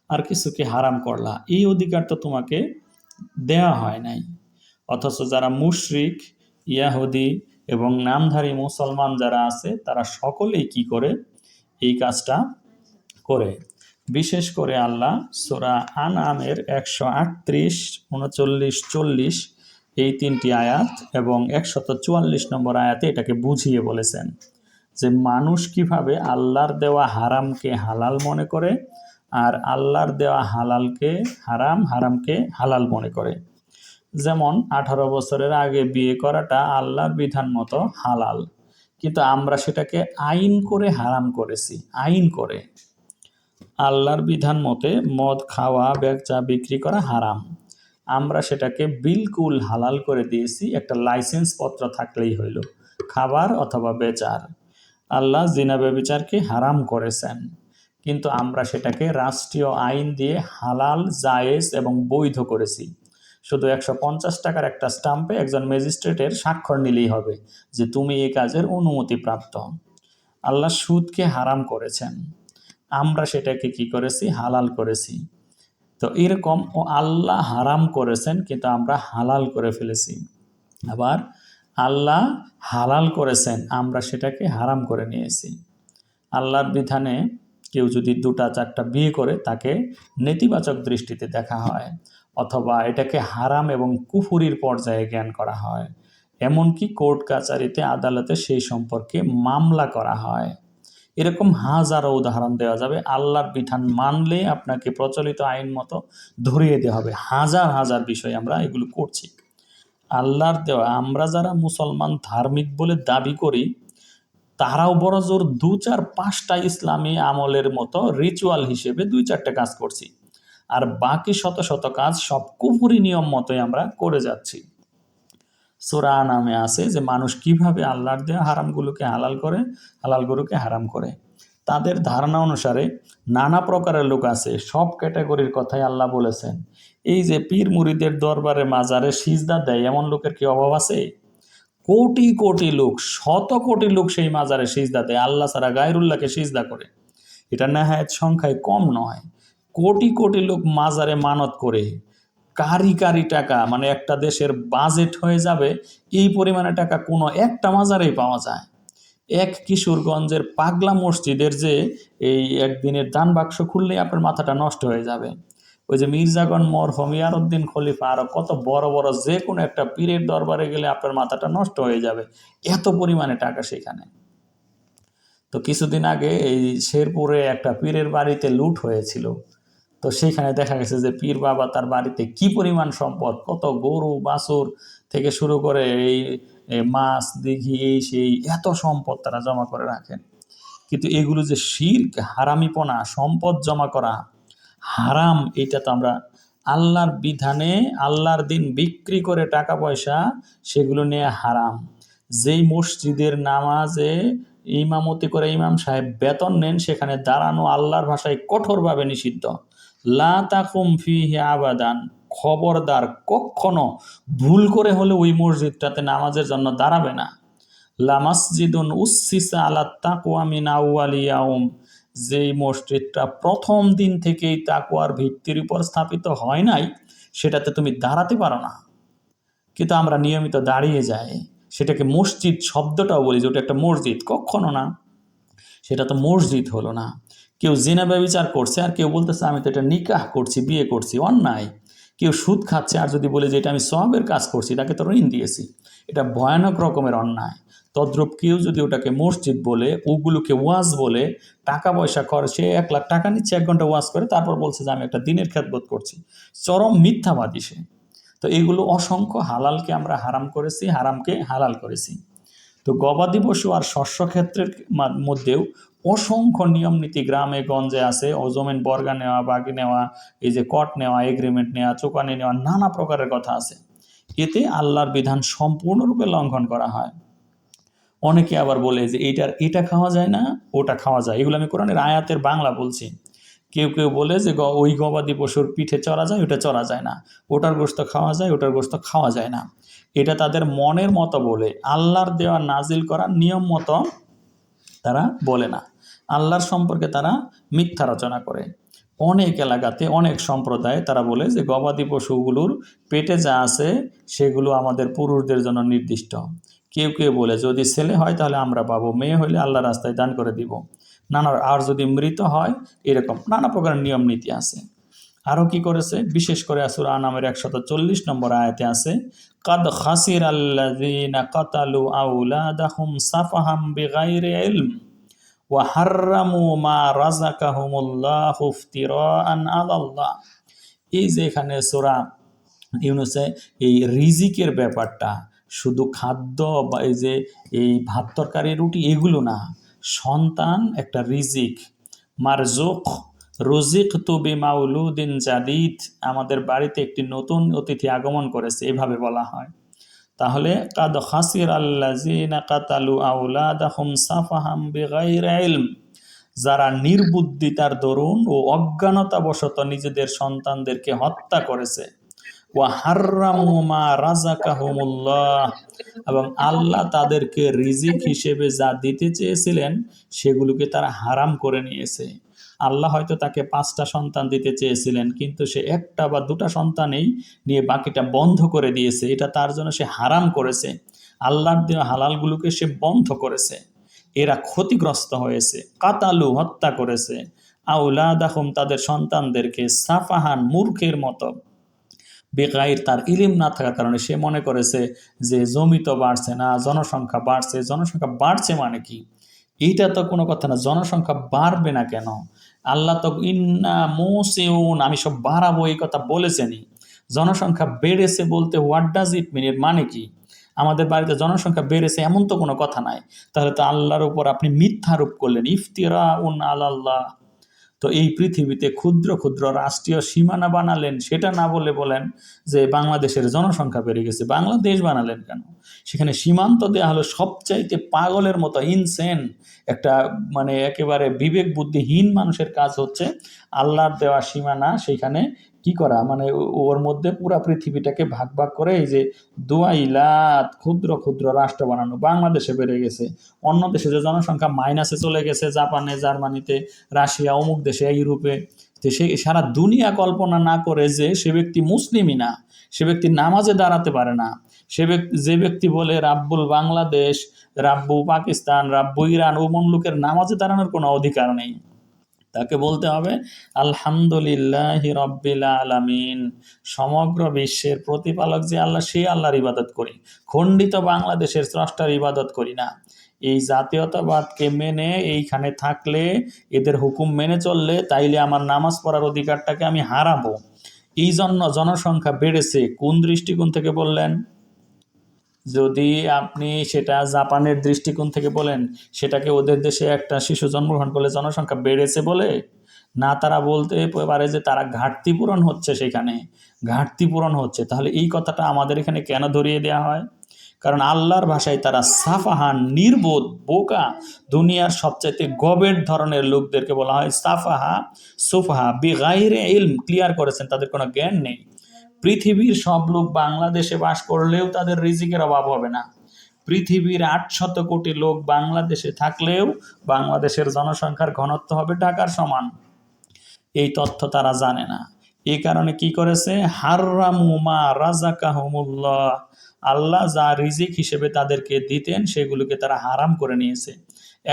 আর কিছুকে হারাম করলা, এই অধিকার তো তোমাকে দেওয়া হয় নাই। অথচ যারা মুশরিক, ইয়াহুদি এবং নামধারী মুসলমান যারা আছে তারা সকলেই কি করে এই কাজটা করে। বিশেষ করে আল্লাহ সূরা আনআমের 138, 39, 40 এই 3টি আয়াত এবং 144 নম্বর আয়াতে এটাকে বুঝিয়ে বলেছেন যে মানুষ কিভাবে আল্লাহর দেওয়া হারামকে হালাল মনে করে আর আল্লাহর দেওয়া হালালকে হারাম, হারামকে হালাল মনে করে। যেমন 18 বছরের আগে বিয়ে করাটা আল্লাহর বিধান মতো হালাল, কিন্তু আমরা সেটাকে আইন করে হারাম করেছি। আইন করে আল্লাহর বিধান মতে মদ খাওয়া, বেচা বিক্রি করা হারাম, আমরা সেটাকে বিলকুল হালাল করে দিয়েছি। একটা লাইসেন্স পত্র থাকলেই হইল খাবার অথবা বেচার। আল্লাহ জিনা ব্যভিচারকে হারাম করেছেন, কিন্তু আমরা সেটাকে রাষ্ট্রীয় আইন দিয়ে হালাল, জায়েজ এবং বৈধ করেছি। শুধু 150 টাকার একটা স্টাম্পে একজন ম্যাজিস্ট্রেটের স্বাক্ষর নিলেই হবে যে তুমি এই কাজের অনুমতি প্রাপ্ত। আল্লাহ সুদকে হারাম করেছেন, আমরা সেটাকে কি করেছি? হালাল করেছি। তো এরকম আল্লাহ হারাম করেছেন কিন্তু আমরা হালাল করে ফেলেছি। আবার আল্লাহ হালাল করেছেন, আমরা সেটাকে হারাম করে নিয়েছি। আল্লাহর বিধানে কেউ যদি 2-4টা বিয়ে করে তাকে নেতিবাচক দৃষ্টিতে দেখা হয়, অথবা এটাকে হারাম এবং কুফুরির পর্যায়ে জ্ঞান করা হয়। এমনকি কোর্ট কাচারিতে, আদালতে সেই সম্পর্কে মামলা করা হয়। এরকম হাজারো উদাহরণ দেওয়া যাবে। আল্লাহর বিধান মানলে আপনাকে প্রচলিত আইন মতো ধরিয়ে দেওয়া হবে। হাজার হাজার বিষয় আমরা এগুলো করছি। আল্লাহর দেওয়া, আমরা যারা মুসলমান ধার্মিক বলে দাবি করি তারাও বড় জোর 2-4-5টা ইসলামী আমলের মতো রিচুয়াল হিসেবে 2-4টা কাজ করছি, আর বাকি শত শত কাজ সব কুফরি নিয়ম মতোই আমরা করে যাচ্ছি। সূরা আনআমে আছে যে মানুষ কিভাবে আল্লাহর দেওয়া হারামগুলোকে হালাল করে, হালালগুলোকে হারাম করে। তাদের ধারণা অনুসারে নানা প্রকারের লোক আছে, সব ক্যাটাগরির কথাই আল্লাহ বলেছেন। এই যে পীর মুরিদের দরবারে মাজারে সিজদা দেয় এমন লোকের কি অভাব আছে? কোটি কোটি লোক, শত কোটি লোক সেই মাজারে সিজদা দেয়, আল্লাহ ছাড়া গায়রুল্লাহকে সিজদা করে। এটা নেহায়েত সংখ্যায় কম নয়। কোটি কোটি লোক মাজারে মানত করে, কারি কারি টাকা, মানে একটা দেশের বাজেট হয়ে যাবে এই পরিমাণে টাকা কোনো একটা মাজারেই পাওয়া যায়। এক কিশোরগঞ্জের পাগলা মসজিদের যে এই একদিনের দান বাক্স খুললেই আপনার মাথাটা নষ্ট হয়ে যাবে। ওই যে মির্জাগঞ্জ মরহুম ইয়ারউদ্দিন খলিফা, আরো কত বড় বড় যে কোনো একটা পীরের দরবারে গেলে আপনার মাথাটা নষ্ট হয়ে যাবে, এত পরিমাণে টাকা সেখানে। তো কিছুদিন আগে এই শেরপুরে একটা পীরের বাড়িতে লুট হয়েছিল। তো সেখানে দেখা গেছে যে পীর বাবা তার বাড়িতে কি পরিমাণ সম্পদ, কত গরু বাছুর থেকে শুরু করে এই মাছ, দিঘি, এই সেই এত সম্পদ তারা জমা করে রাখেন। কিন্তু এগুলো যে শিরক, হারামিপনা, সম্পদ জমা করা হারাম, এটা তো আমরা আল্লাহর বিধানে, আল্লাহর দিন বিক্রি করে টাকা পয়সা সেগুলো নিয়ে হারাম। যেই মসজিদের নামাজে ইমামতি করে ইমাম সাহেব বেতন নেন, সেখানে দাঁড়ানো আল্লাহর ভাষায় কঠোরভাবে নিষিদ্ধ। লা তাকুম ফিহি আবাদান, খবরদার কখনো ভুল করে হলে ওই মসজিদটাতে নামাজের জন্য দাঁড়াবে না। লা মাসজিদুন উসসিসা আলা তাকওয়া মিন আউয়ালি ইয়াউম, যেই মসজিদটা প্রথম দিন থেকেই তাকওয়ার ভিত্তির উপর স্থাপিত হয় নাই সেটাতে তুমি দাঁড়াতে পারো না। কিন্তু আমরা নিয়মিত দাঁড়িয়ে যাই, সেটাকে মসজিদ শব্দটাও বলি যে ওটা একটা মসজিদ, কখনো না, সেটা তো মসজিদ হলো না। কেউ জিনা ব্যভিচার করছে আর কেউ বলতেছে আমি তো এটা নিকাহ করছি, বিয়ে করছি, অন্যায়। কেউ সুদ খাচ্ছে আর যদি বলে যে এটা আমি সওয়াবের কাজ করছি, তাকে তো ঋণ দিয়েছি, এটা ভয়ানক রকমের অন্যায়। তদ্রূপ কেউ যদি ওটাকে মসজিদ বলে, ওগুলোকে ওয়াজ বলে, টাকা পয়সা খরচে 1 লাখ টাকা নিচ্ছে 1 ঘন্টা ওয়াজ করে, তারপর বলছে যে আমি একটা দিনের খেদমত করছি, চরম মিথ্যাবাদী সে। তো এইগুলো অসংখ্য। হালালকে আমরা হারাম করেছি, হারামকে হালাল করেছি। তো গবাদি পশু আর শস্য ক্ষেত্রের মধ্যেও অসংখ্য নিয়ম নীতি গ্রামে গঞ্জে আছে, ও জমিন বর্গা নেওয়া, বাগি নেওয়া, এই যে কট নেওয়া, এগ্রিমেন্ট নেওয়া, চোকানি নেওয়া, নানা প্রকারের কথা আছে। এতে আল্লাহর বিধান সম্পূর্ণরূপে লঙ্ঘন করা হয়। অনেকে আবার বলে যে এটা খাওয়া যায় না, ওটা খাওয়া যায়। এগুলো আমি কোরআনের আয়াতের বাংলা বলছি। কেউ কেউ বলে যে ওই গবাদি পশুর পিঠে চড়া যায়, ওটা চড়া যায় না, ওটার গোশত খাওয়া যায়, ওটার গোশত খাওয়া যায় না। এটা তাদের মনের মতো বলে, আল্লাহর দেওয়া নাজিল করা নিয়ম মতো তারা বলে না। আল্লাহর সম্পর্কে তারা মিথ্যা রচনা করে। অনেক এলাকাতে অনেক সম্প্রদায় তারা বলে যে গবাদি পশুগুলোর পেটে যা আছে সেগুলো আমাদের পুরুষদের জন্য নির্দিষ্ট। কেউ কেউ বলে যদি ছেলে হয় তাহলে আমরা পাবো, মেয়ে হইলে আল্লাহ রাস্তায় দান করে দিব, আর যদি মৃত হয়, এরকম নানা প্রকার নিয়ম নীতি আছে। আরও কি করেছে, বিশেষ করে সূরা আনামের 140 নম্বর আয়াতে আছে, কাদ খাসির আল্লাযীনা কাতালু আওলাদাহুম সাফাহাম বিগাইরি ইলম ওয়া হাররামু মা রাযাকাহুমুল্লাহু ইফতিরাআন আলাল্লাহ। এই যে এখানে সূরা ইউনূসে এই রিজিকের ব্যাপারটা শুধু খাদ্য বা এই যে এই ভাত তরকারি রুটি এগুলো না, সন্তান একটা রিজিক, মারজুক, রুজিকতু বিমাউলুদিন জাদিদ, আমাদের বাড়িতে একটি নতুন অতিথি আগমন করেছে, এভাবে বলা হয়। তাহলে কাদ খাসির আল্লাযীনা কাতালু আওলাদাহুম সাফাহাম বিগাইরি ইলম, যারা নির্বুদ্ধিতার দরুন ও অজ্ঞানতাবশত নিজেদের সন্তানদেরকে হত্যা করেছে, ওয়া হাররামু মা রাযাকাহুমুল্লাহ, এবং আল্লাহ তাদেরকে রিজিক হিসেবে যা দিতে চেয়েছিলেন সেগুলোকে তারা হারাম করে নিয়েছে। আল্লাহ হয়তো তাকে 5টা সন্তান দিতে চেয়েছিলেন, কিন্তু সে 1টা বা 2টা সন্তানেই নিয়ে বাকিটা বন্ধ করে দিয়েছে। এটা তার জন্য সে হারাম করেছে, আল্লাহর দেওয়া হালালগুলোকে সে বন্ধ করেছে। এরা ক্ষতিগ্রস্ত হয়েছে। কাতালু, হত্যা করেছে, আওলাদাহুম, তাদের সন্তানদেরকে, সাফাহান, মূর্খের মতো, বেগাইর, তার ইলিম না থাকার কারণে সে মনে করেছে যে জমি তো বাড়ছে না, জনসংখ্যা বাড়ছে। জনসংখ্যা বাড়ছে মানে কি? এইটা তো কোনো কথা না, জনসংখ্যা বাড়বে না কেন? আল্লাহ তো ইন্না মুসিউন, আমি সব বাড়াবো, এই কথা বলেছেনই। জনসংখ্যা বেড়েছে বলতে হোয়াট ডাজ ইট মিন, এর মানে কি? আমাদের বাড়িতে জনসংখ্যা বেড়েছে এমন তো কোনো কথা নাই। তাহলে তো আল্লাহর উপর আপনি মিথ্যারোপ করলেন, ইফতিরাউন আলাল্লাহ। তো এই পৃথিবীতে ক্ষুদ্র ক্ষুদ্র রাষ্ট্রীয় সীমানা বানালেন, সেটা না বলে বলেন যে বাংলাদেশের জনসংখ্যা বেড়ে গেছে। বাংলাদেশ বানালেন কেন? সেখানে সীমান্ত দেওয়া হলো সবচাইতে পাগলের মতো ইনসেন একটা, মানে একেবারে বিবেক বুদ্ধিহীন মানুষের কাজ হচ্ছে আল্লাহর দেওয়া সীমানা সেখানে কি করা, মানে ওর মধ্যে পুরা পৃথিবীটাকে ভাগ ভাগ করে এই যে দুয়াইলাত ক্ষুদ্র ক্ষুদ্র রাষ্ট্র বানানো। বাংলাদেশে বেড়ে গেছে, অন্য দেশে যে জনসংখ্যা মাইনাসে চলে গেছে, জাপানে, জার্মানিতে, রাশিয়া, অমুক দেশে, ইউরোপে, তো সে সারা দুনিয়া কল্পনা না করে যে সে ব্যক্তি মুসলিমই না, সে ব্যক্তি নামাজে দাঁড়াতে পারে না, যে ব্যক্তি বলে রাব্বুল বাংলাদেশ, রাব্বু পাকিস্তান, রাব্বু ইরান, ও মমলুকের নামাজে দাঁড়ানোর কোনো অধিকার নেই। তাকে বলতে হবে আলহামদুলিল্লাহি রাব্বিল আলামিন, সমগ্র বিশ্বের প্রতিপালক যে আল্লাহ, সেই আল্লাহর ইবাদত করি, খণ্ডিত বাংলাদেশের স্রষ্টার ইবাদত করি না। এই জাতীয়তাবাদকে মেনে এইখানে থাকলে, এদের হুকুম মেনে চললে, তাইলে আমার নামাজ পড়ার অধিকারটাকে আমি হারাবো। এই জন্য জনসংখ্যা বেড়েছে। কোন দৃষ্টিকোণ থেকে বললেন? যদি আপনি সেটা জাপানের দৃষ্টিকোণ থেকে বলেন, সেটাকে ওদের দেশে একটা শিশু জন্মগ্রহণ করলে জনসংখ্যা বেড়েছে বলে না, তারা বলতে পারে যে তারা ঘাটতি পূরণ হচ্ছে, সেখানে ঘাটতি পূরণ হচ্ছে। তাহলে এই কথাটা আমাদের এখানে কেন ধরিয়ে দেওয়া হয়? কারণ আল্লাহর ভাষায় তারা সাফাহান, নির্বোধ, বোকা, দুনিয়ার সবচাইতে গবেট ধরনের লোকদেরকে বলা হয় সাফাহা, সুফাহা, বিগাইরে ইলম। ক্লিয়ার করেছেন, তাদের কোনো জ্ঞান নেই। পৃথিবীর সব লোক বাংলাদেশে বাস করলেও তাদের রিজিকের অভাব হবে না। পৃথিবীর 800 কোটি লোক বাংলাদেশে থাকলেও বাংলাদেশের জনসংখ্যার ঘনত্ব হবে ঢাকার সমান। এই তথ্য তারা জানে না। এই কারণে কি করেছে, হাররামু মা রাযাকাহুমুল্লাহ, আল্লাহ যা রিজিক হিসেবে তাদেরকে দিতেন সেগুলোকে তারা হারাম করে নিয়েছে।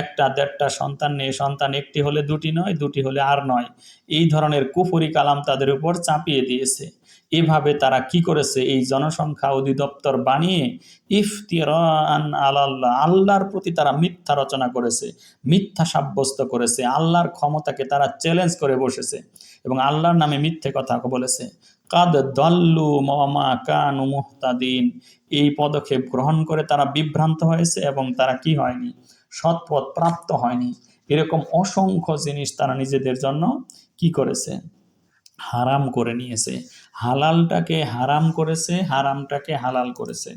1টা 1.5টা সন্তান নিয়ে, সন্তান 1টি হলে 2টি নয়, 2টি হলে আর নয়, এই ধরনের কুফরি কালাম তাদের উপর চাপিয়ে দিয়েছে। এভাবে তারা কি করেছে, এই জনসংখ্যা অধিদপ্তর বানিয়ে ইফতিরাআন আলাল্লাহ, আল্লাহর প্রতি তারা মিথ্যা রচনা করেছে, মিথ্যা সাব্যস্ত করেছে, আল্লাহর ক্ষমতাকে তারা চ্যালেঞ্জ করে বসেছে এবং আল্লাহর নামে মিথ্যে কথা বলেছে। কাদ দাল্লু মা কানু মুহতাদিন, এই পদক্ষেপ গ্রহণ করে তারা বিভ্রান্ত হয়েছে এবং তারা কি হয়নি, সৎপথ প্রাপ্ত হয়নি। এরকম অসংখ্য জিনিস তারা নিজেদের জন্য কি করেছে, হারাম করে নিয়েছে। হালালটাকে হারাম করেছে, হারামটাকে হালাল করেছে।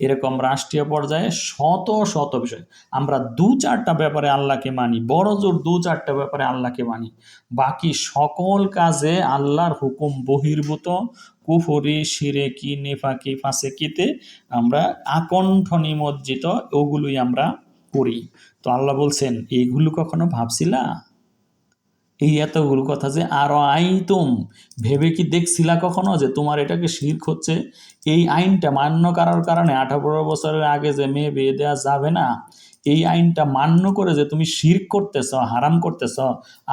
এরকম রাষ্ট্রীয় পর্যায়ে শত শত বিষয়। আমরা 2-4টা ব্যাপারে আল্লাহকে মানি, বড় জোর 2-4টা ব্যাপারে আল্লাহকে মানি, বাকি সকল কাজে আল্লাহর হুকুম বহির্ভূত কুফরি, শিরেকি, নেফাকি, ফাসেকিতে আমরা আকণ্ঠ নিমজ্জিত, ওগুলোই আমরা করি। তো আল্লাহ বলছেন, এইগুলো কখনো ভাবছিলা? এই এতগুলো কথা যে আর আইতুম, ভেবে কি দেখছিলা কখনো যে তোমার এটাকে শিরক হচ্ছে? এই আইনটা মান্য করার কারণে 18 বছরের আগে যে মেয়ে বিয়ে দেওয়া যাবে না, এই আইনটা মান্য করে যে তুমি শিরক করতেছ, হারাম করতেছ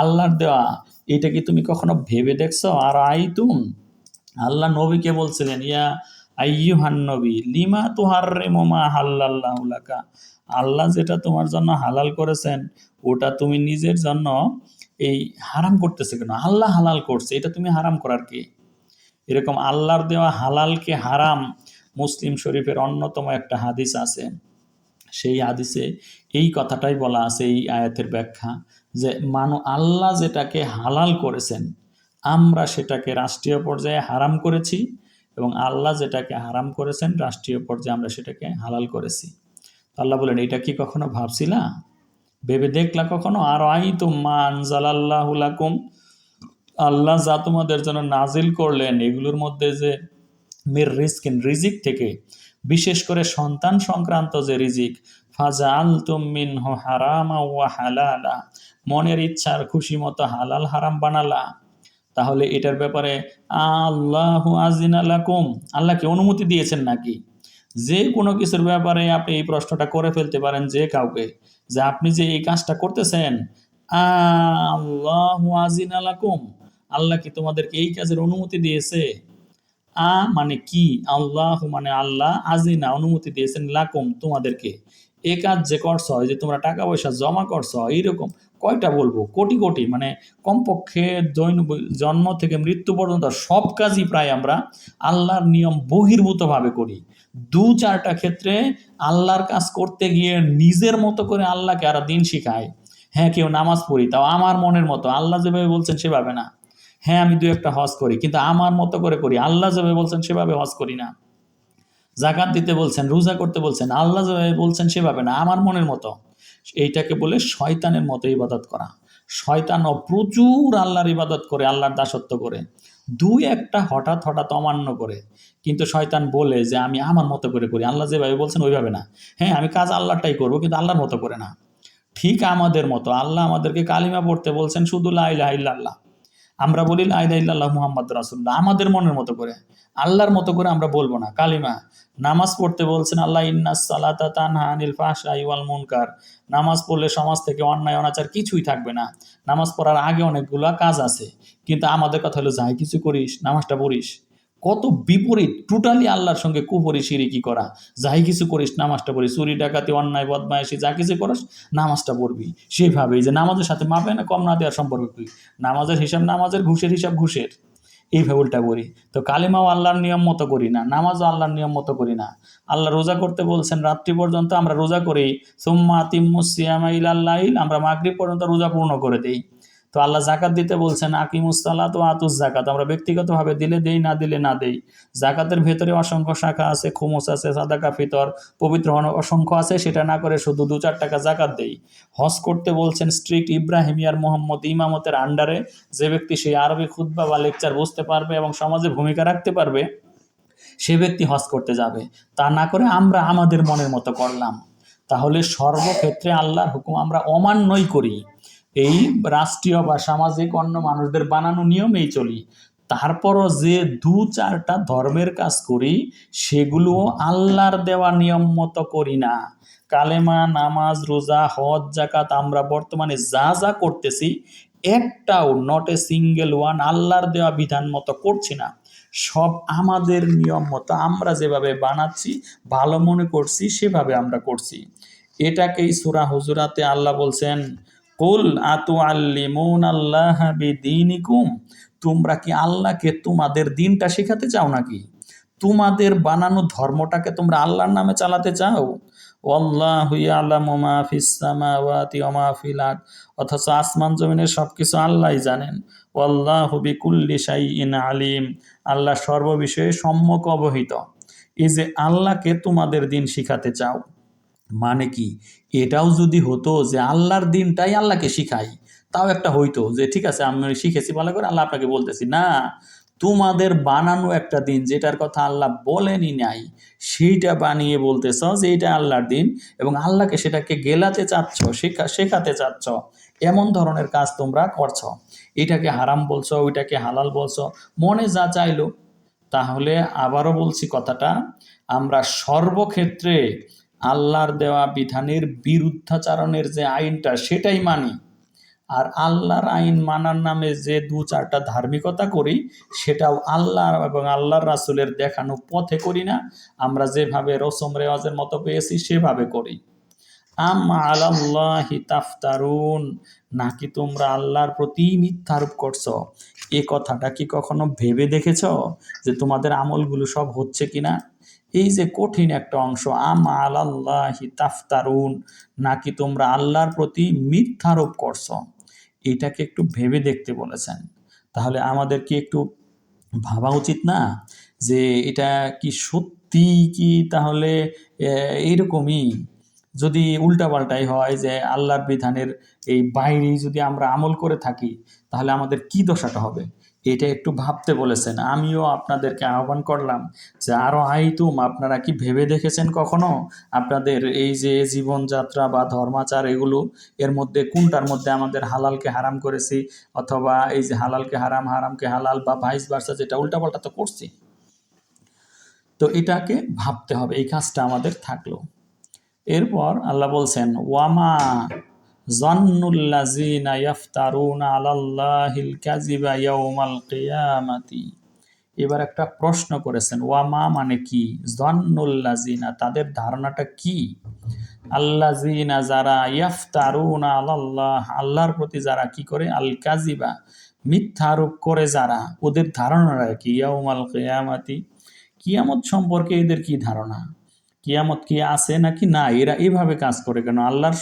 আল্লাহর দেওয়া, এটা কি তুমি কখনো ভেবে দেখছো? আর আইতুম, আল্লাহ নবীকে বলছিলেন, ইয়া আইয়ুহান নবী লিমা তুহাররিমু মা হাল্লাল্লাহু লাকা, আল্লাহ যেটা তোমার জন্য হালাল করেছেন ওটা তুমি নিজের জন্য এই হারাম করতেছে কেন? আল্লাহ হালাল করছে, এটা তুমি হারাম করার কি? এরকম আল্লাহর দেওয়া হালালকে হারাম, মুসলিম শরীফের অন্যতম একটা হাদিস আছে, সেই হাদিসে এই কথাটাই বলা আছে, এই আয়াতের ব্যাখ্যা, যে আল্লাহ যেটাকে হালাল করেছেন আমরা সেটাকে রাষ্ট্রীয় পর্যায়ে হারাম করেছি, এবং আল্লাহ যেটাকে হারাম করেছেন রাষ্ট্রীয় পর্যায়ে আমরা সেটাকে হালাল করেছি। আল্লাহ বলেন, এটা কি কখনো ভাবছিলা, ভেবে দেখলা কখনো? আর আইতুম মা আনজালাল্লাহু লাকুম, আল্লাহ যা তোমাদের জন্য নাজিল করলেন এগুলোর মধ্যে যে মির রিজকিন, রিজিক থেকে, বিশেষ করে সন্তান সংক্রান্ত যে রিজিক, ফাজআলতুম মিনহু হারামা ওয়া হালালা, মনের ইচ্ছার খুশি মতো হালাল হারাম বানালা, তাহলে এটার ব্যাপারে আল্লাহু আজিনা লাকুম, আল্লাহকে অনুমতি দিয়েছেন নাকি? যে কোনো কিছুর ব্যাপারে আপনি এই প্রশ্নটা করে ফেলতে পারেন যে কাউকে, যে আপনি যে এই কাজটা করতেছেন, আল্লাহু আজিনা লাকুম, আল্লাহ কি তোমাদেরকে এই কাজের অনুমতি দিয়েছে? মানে কি, আল্লাহ মানে আল্লাহ, আজিনা অনুমতি দিয়েছেন, লাকুম তোমাদেরকে, এ কাজ যে করছ, যে তোমরা টাকা পয়সা জমা করছো, এইরকম কয়টা বলবো, কোটি কোটি, মানে কমপক্ষে জন্ম থেকে মৃত্যু পর্যন্ত সব কাজই প্রায় আমরা আল্লাহর নিয়ম বহির্ভূতভাবে করি। 2-4টা ক্ষেত্রে আল্লাহর কাজ করতে গিয়ে নিজের মতো করে আল্লাহকে আর দিন শিখায়। হ্যাঁ, কেউ নামাজ পড়ি, তাও আমার মনের মতো, আল্লাহ যেভাবে বলছেন সেভাবে না। হ্যাঁ, আমি 2-1টা হজ করি, কিন্তু আমার মতো করে করি, আল্লাহ যেভাবে বলছেন সেভাবে হজ করি না। জাকাত দিতে বলছেন, রোজা করতে বলছেন, আল্লাহ যেভাবে বলছেন সেভাবে না, আমার মনের মতো। এইটাকে বলে শয়তানের মতো ইবাদত করা। শয়তানও প্রচুর আল্লাহর ইবাদত করে, আল্লাহর দাসত্ব করে, 2-1টা হঠাৎ হঠাৎ অমান্য করে, কিন্তু শয়তান বলে যে আমি আমার মতো করে করি, আল্লাহ যেভাবে বলছেন ওইভাবে না। হ্যাঁ, আমি কাজ আল্লাহরটাই করবো, কিন্তু আল্লাহর মতো করে না। ঠিক আমাদের মতো, আল্লাহ আমাদেরকে কালিমা পড়তে বলছেন শুধু লা ইলাহা ইল্লাল্লাহ, আমরা বলি লা ইলাহা ইল্লাল্লাহ মুহাম্মাদুর রাসূলুল্লাহ, আমাদের মনের মতো করে, আল্লাহর মতো করে আমরা বলবো না কালিমা। নামাজ পড়তে বলছেন আল্লাহ, ইন্নাস সালাতা তানহা আনিল ফাহশাই ওয়াল মুনকার, নামাজ পড়লে সমাজ থেকে অন্যায় অনাচার কিছুই থাকবে না। নামাজ পড়ার আগে অনেকগুলো কাজ আছে, কিন্তু আমাদের কথা হলো যাই কিছু করিস নামাজটা পড়িস। কত বিপরীত, টোটালি আল্লাহর সঙ্গে কুফরি শিরকি করা। যাই কিছু করিস নামাজটা পড়িস, চুরি ডাকাতি অন্যায় বদমাইশি যা কিছু করিস নামাজটা পড়বি। সেইভাবেই যে নামাজের সাথে মাপে না কম না দেওয়ার সম্পর্ক কি, নামাজের হিসাব নামাজের, ঘুষের হিসাব ঘুষের, এইভাবে উল্টা করি। তো কালিমাও আল্লাহর নিয়ম মতো করি না, নামাজও আল্লাহর নিয়ম মতো করি না। আল্লাহ রোজা করতে বলছেন রাত্রি পর্যন্ত, আমরা রোজা করি, সুম্মা আতিম্মুস সিয়ামা ইলাল লাইল, আমরা মাগরিব পর্যন্ত রোজা পূর্ণ করে দেই। তো আল্লাহ জাকাত দিতে বলছেন আকিমুস সালাত ওয়া আতুজ জাকাত, আমরা ব্যক্তিগতভাবে দিলে দেই, না দিলে না দেই। জাকাতের ভেতরে অসংখ্য শাখা আছে, খুমুস আছে, সাদাকা ফিতর, পবিত্র অসংখ্য আছে, সেটা না করে শুধু 2-4 টাকা জাকাত দেই। হজ করতে বলছেন স্ট্রিক্ট ইব্রাহিমিয়ার মোহাম্মদ ইমামতের আন্ডারে, যে ব্যক্তি সেই আরবি খুতবা বা লেকচার বুঝতে পারবে এবং সমাজে ভূমিকা রাখতে পারবে সে ব্যক্তি হজ করতে যাবে। তা না করে আমরা আমাদের মনের মতো করলাম, তাহলে সর্বক্ষেত্রে আল্লাহর হুকুম আমরা অমান্যই করি। এই রাষ্ট্রীয় বা সামাজিক অন্য মানুষদের বানানো নিয়মেই চলি। তারপরও যে 2-4টা ধর্মের কাজ করি সেগুলো আল্লাহর দেওয়া নিয়ম মতো করি না। কালেমা, নামাজ, রোজা, হজ, জাকাত আমরা বর্তমানে যা যা করতেছি একটাও, নট এ সিঙ্গেল ওয়ান, আল্লাহর দেওয়া বিধান মতো করছি না। সব আমাদের নিয়ম মতো, আমরা যেভাবে বানাচ্ছি ভালো মনে করছি সেভাবে আমরা করছি। এটাকেই সূরা হুজুরাতে আল্লাহ বলছেন, কুল আতুআল্লিমুনাল্লাহা বিদীনিকুম, তোমরা কি আল্লাহকে তোমাদের দিনটা শেখাতে চাও নাকি? তোমাদের বানানো ধর্মটাকে তোমরা আল্লাহর নামে চালাতে চাও? ওয়াল্লাহু ইয়ালামু মা ফিস সামাওয়াতি ওয়া মা ফিল আরদ, অথচ আসমান জমিনের সবকিছু আল্লাহই জানেন। ওয়াল্লাহু বিকুল্লি শাইইন আলিম, আল্লাহ সর্ববিষয়ে সম্যক অবহিত। এই যে আল্লাহকে তোমাদের দিন শিখাতে চাও, মানে কি? এটাও যদি হতো যে আল্লাহর দিনটাই আল্লাহকে শিখাই, তাও একটা হইতো যে ঠিক আছে আমি শিখেছি ভালো করে, আল্লাহ আপনাকে বলতেছি না, তোমাদের বানানো একটা দিন যেটার কথা আল্লাহ বলেনই নাই, সেইটা বানিয়ে বলতেছ যে এটা আল্লাহর দিন, এবং আল্লাহকে সেটাকে গেলাতে চাচ্ছ, শেখাতে চাচ্ছ। এমন ধরনের কাজ তোমরা করছো, এটাকে হারাম বলছো, ওইটাকে হালাল বলছো, মনে যা চাইলো। তাহলে আবারও বলছি কথাটা, আমরা সর্বক্ষেত্রে আল্লাহর দেওয়া বিধানের বিরুদ্ধাচারণের যে আইনটা সেটাই মানি, আর আল্লাহর আইন মানার নামে যে দু চারটা ধার্মিকতা করি সেটাও আল্লাহ এবং আল্লাহর রাসূলের দেখানো পথে করি না, আমরা যেভাবে রসম রেওয়াজের মতো পেয়েছি সেভাবে করি। আম আলাল্লাহি তাফতারুন, নাকি তোমরা আল্লাহর প্রতি মিথ্যারোপ করছো? এ কথাটা কি কখনো ভেবে দেখেছো যে তোমাদের আমলগুলো সব হচ্ছে কিনা? এই যে কঠিন একটা অংশ, আম আলাল্লাহি তাফতারুন, নাকি তোমরা আল্লাহর প্রতি মিথ্যারোপ করছো, এটাকে একটু ভেবে দেখতে বলেছেন। তাহলে আমাদের কি একটু ভাবা উচিত না যে এটা কি সত্যি কি? তাহলে এইরকমই যদি উল্টাপাল্টাই হয় যে আল্লাহর বিধানের এই বাইরেই যদি আমরা আমল করে থাকি, তাহলে আমাদের কি দশাটা হবে, এটা একটু ভাবতে বলেছেন। আমিও আপনাদেরকে আহ্বান করলাম যে আরো আইতুম, আপনারা কি ভেবে দেখেছেন কখনো আপনাদের এই যে জীবনযাত্রা বা ধর্মাচার এগুলো, এর মধ্যে কোনটার মধ্যে আমাদের হালালকে হারাম করেছি, অথবা এই যে হালালকে হারাম, হারামকে হালাল, বা ভাইস ভার্সা, যেটা উল্টাপাল্টা তো করছি। তো এটাকে ভাবতে হবে, এই কাজটা আমাদের থাকলো। এরপর আল্লাহ বলছেন ওয়ামা জান্নুল্লাযিনা ইয়াফতারুনা আলাল্লাহিল কাযিবা ইয়াউমাল কিয়ামাতি। এবার একটা প্রশ্ন করেছেন, ওয়ামা মানে কি, জান্নুল্লাযিনা তাদের ধারণাটা কি, আল্লাযিনা যারা, ইয়াফতারুনা আলাল্লাহ আল্লাহর প্রতি যারা কি করে, আল কাযিবা মিথ্যা আরোপ করে যারা, ওদের ধারণাটা কি, ইয়াউমাল কিয়ামাতি কিয়ামত সম্পর্কে এদের কি ধারণা, কিয়ামত কি আছে নাকি না, এরা এইভাবে কাজ করে কেন? আল্লাহর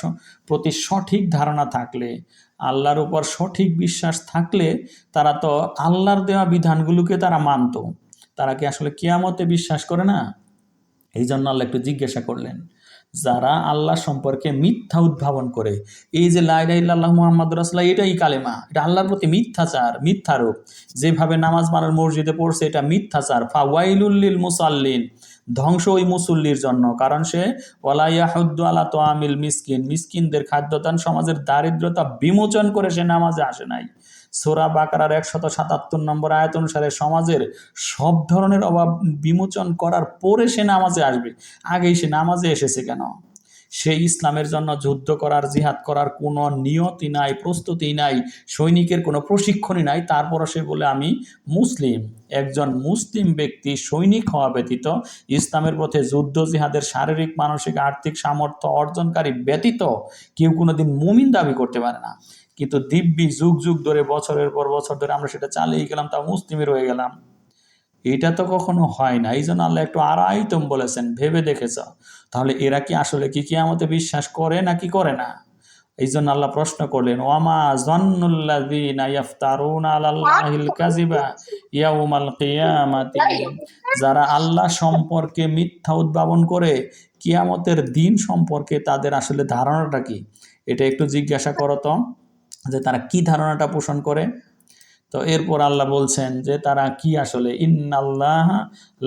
প্রতি সঠিক ধারণা থাকলে, আল্লাহর উপর সঠিক বিশ্বাস থাকলে তারা তো আল্লাহর দেওয়া বিধানগুলোকে তারা মানতো। তারা কি আসলে কিয়ামতে বিশ্বাস করে না? এই জন্য আল্লাহ একটু জিজ্ঞাসা করলেন, যারা আল্লাহ সম্পর্কে মিথ্যা উদ্ভাবন করে, এই যে লা ইলাহা ইল্লাল্লাহ মুহাম্মাদুর রাসূলুল্লাহ, এটাই কালেমা, এটা আল্লাহর প্রতি মিথ্যাচার, মিথ্যারোপ। যেভাবে নামাজ মানার মসজিদে পড়ছে এটা মিথ্যাচার। ফাওয়াইলুল লিল মুসাল্লিন, ধ্বংস ওই মুসল্লির জন্য, কারণ সে ওয়ালা ইয়াহুদ্দু আলা তোয়ামিল মিসকিন, মিসকিনদের খাদ্যদান, সমাজের দারিদ্রতা বিমোচন করে সে নামাজে আসে নাই। সূরা বাকারার 177 নম্বর আয়াত অনুসারে সমাজের সব ধরনের অভাব বিমোচন করার পরে সে নামাজে আসবে, আগেই সে নামাজে এসেছে কেন? সে ইসলামের জন্য যুদ্ধ করার, জিহাদ করার কোনো নিয়তি নাই, প্রস্তুতি নাই, সৈনিকের কোনো প্রশিক্ষণই নাই, তারপরও সে বলে আমি মুসলিম। একজন মুসলিম ব্যক্তি সৈনিক হওয়া ব্যতীত, ইসলামের পথে যুদ্ধ জিহাদের শারীরিক, মানসিক, আর্থিক সামর্থ্য অর্জনকারী ব্যতীত কেউ কোনোদিন মুমিন দাবি করতে পারে না। কিন্তু দিব্যি যুগ যুগ ধরে, বছরের পর বছর ধরে আমরা সেটা চালিয়ে গেলাম, তাও মুসলিমই রয়ে গেলাম, এটা তো কখনো হয় না। এই জন্য আল্লাহ একটু আরাইতুম বলেছেন, ভেবে দেখেছ? তাহলে এরা কি আসলে কি কিয়ামতে বিশ্বাস করে নাকি করে না? এই জন্য আল্লাহ প্রশ্ন করলেন, ওয়ামা জান্নুল্লাযিনা ইয়াফতারুনা আলাল্লাহিল কাযিবা ইয়াউমাল কিয়ামাতি, যারা আল্লাহ সম্পর্কে মিথ্যা উদ্ভাবন করে, কিয়ামতের দিন সম্পর্কে তাদের আসলে ধারণাটা কি, এটা একটু জিজ্ঞাসা করো তো, যে তারা কি ধারণাটা পোষণ করে। তো এরপর আল্লাহ বলছেন যে তারা কি আসলে, ইন্নাল্লাহ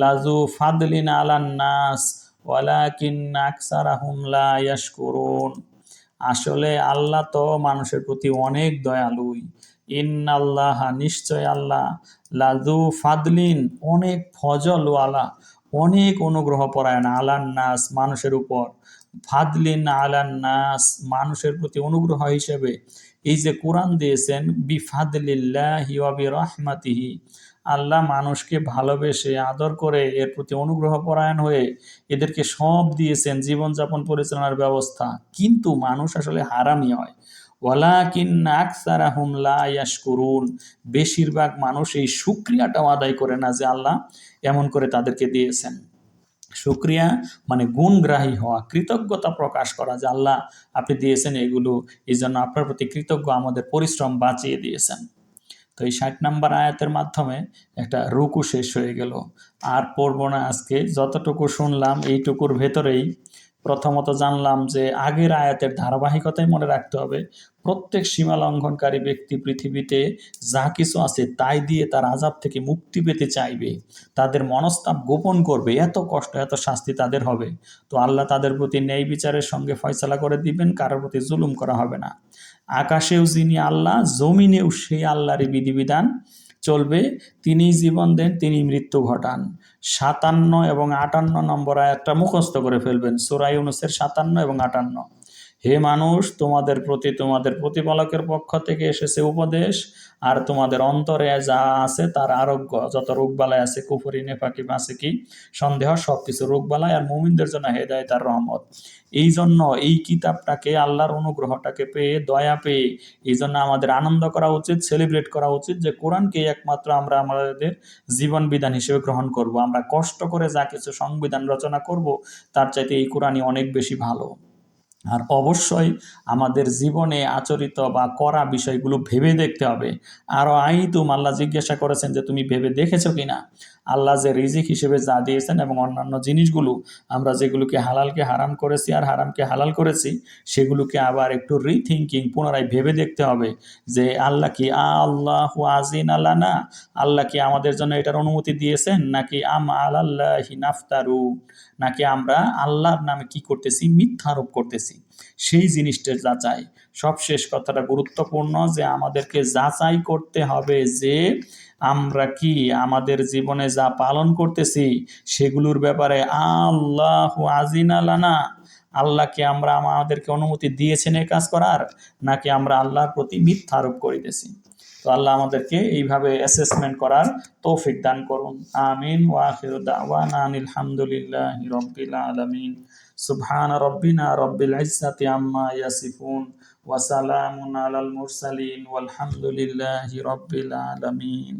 লাযু ফাদলিন আলান নাস ওয়ালাকিন্না আকসারাহুম লা ইয়াশকুরুন, আসলে আল্লাহ তো মানুষের প্রতি অনেক দয়ালুই। ইন্নাল্লাহ নিশ্চয় আল্লাহ, লাযু ফাদলিন অনেক ফজল ওয়ালা, অনেক অনুগ্রহ পরায়ণ, আলান নাস মানুষের উপর, ফাদলিন আলান নাস মানুষের প্রতি অনুগ্রহ হিসেবে এই যে কোরআন দিয়েছেন, বিফাদলিল্লাহি ওয়া বিরহমাতিহি, আল্লাহ মানুষকে ভালোবেসে আদর করে এর প্রতি অনুগ্রহ পরায়ণ হয়ে এদেরকে সব দিয়েছেন, জীবনযাপন পরিচালনার ব্যবস্থা, কিন্তু মানুষ আসলে হারামি হয়। ওয়ালাকিন্না আকসারাহুম লা ইয়াশকুরুন, বেশিরভাগ মানুষ এই শুকরিয়াটাও আদায় করে না যে আল্লাহ এমন করে তাদেরকে দিয়েছেন। শুকরিয়া মানে গুণগ্রাহী হওয়া, কৃতজ্ঞতা প্রকাশ করা যে আল্লাহ আপনি দিয়েছেন এগুলো, এই জন্য আপনার প্রতি কৃতজ্ঞ, আমাদের পরিশ্রম বাঁচিয়ে দিয়েছেন। তো এই 60 নম্বর আয়াতের মাধ্যমে একটা রুকু শেষ হয়ে গেল। আর পড়ব না আজকে, যতটুকু শুনলাম এইটুকুর ভেতরেই প্রথমত জানলাম যে আগের আয়াতের ধারাবাহিকতাই মনে রাখতে হবে। প্রত্যেক সীমা লঙ্ঘনকারী ব্যক্তি পৃথিবীতে যা কিছু আছে তাই দিয়ে তার আযাব থেকে মুক্তি পেতে চাইবে, তাদের মনস্তাপ গোপন করবে, এত কষ্ট এত শাস্তি তাদের হবে। তো আল্লাহ তাদের প্রতি ন্যায় বিচারের সঙ্গে ফয়সালা করে দিবেন, কারোর প্রতি জুলুম করা হবে না। আকাশেও যিনি আল্লাহ, জমিনেও সেই আল্লাহরই বিধিবিধান চলবে, তিনিই জীবন দেন, তিনি মৃত্যু ঘটান। 57 এবং 58 নম্বর আয়াতটা মুখস্থ করে ফেলবেন, সূরা ইউনূসের 57 এবং 58। হে মানুষ, তোমাদের প্রতি তোমাদের প্রতিপালকের পক্ষ থেকে এসেছে উপদেশ, আর তোমাদের অন্তরে যা আছে তার আরোগ্য, যত রোগবালাই আছে, কুফরি নেফাকি ফাসিকি সন্দেহ, সবকিছু রোগবালাই, আর মুমিনদের জন্য হেদায়েত আর রহমত। এই জন্য এই কিতাবটাকে, আল্লাহর অনুগ্রহটাকে পেয়ে, দয়া পেয়ে, এই জন্য আমাদের আনন্দ করা উচিত, সেলিব্রেট করা উচিত যে কোরআনকে একমাত্র আমরা আমাদের জীবন বিধান হিসেবে গ্রহণ করব। আমরা কষ্ট করে যা কিছু সংবিধান রচনা করব তার চাইতে এই কোরআনই অনেক বেশি ভালো। আর অবশ্যই আমাদের জীবনে আচরিত বা করা বিষয়গুলো ভেবে দেখতে হবে। আরও আইতুম, আল্লাহ জিজ্ঞাসা করেছেন যে তুমি ভেবে দেখেছো কিনা? আল্লাহ যে রিজিক হিসেবে যা দিয়েছেন এবং অন্যান্য জিনিসগুলো, আমরা যেগুলোকে হালালকে হারাম করেছি আর হারামকে হালাল করেছি, সেগুলোকে আবার একটু রিথিঙ্কিং, পুনরায় ভেবে দেখতে হবে যে আল্লাহ কি আল্লাহু আজিন আলানা, আল্লাহ কি আমাদের জন্য এটার অনুমতি দিয়েছেন, নাকি আলাল্লাহি নাফতারু, নাকি আমরা আল্লাহর নামে কি করতেছি, মিথ্যা আরোপ করতেছি। সেই জিনিসটার যাচাই। সবশেষ কথাটা গুরুত্বপূর্ণ যে আমাদেরকে যাচাই করতে হবে যে আমরা কি আমাদের জীবনে যা পালন করতেছি সেগুলোর ব্যাপারে আল্লাহু আজিনা লানা, আল্লাহকে আমরা আমাদেরকে অনুমতি দিয়েছেন এই কাজ করার, নাকি আমরা আল্লাহর প্রতি মিথ্যা আরোপ করিতেছি। তো আল্লাহ আমাদেরকে এইভাবে অ্যাসেসমেন্ট করার তৌফিক দান করুন। আমিন। ওয়া আখিরু দাওয়ানা আনিল হামদুলিল্লাহি রাব্বিল আলামিন। সুবহানা রাব্বিনা রাব্বিল ইজ্জাতি আম্মা ইয়াসিফুন ওয়া সালামুন আলাল মুরসালিন ওয়ালহামদুলিল্লাহি রাব্বিল আলামিন।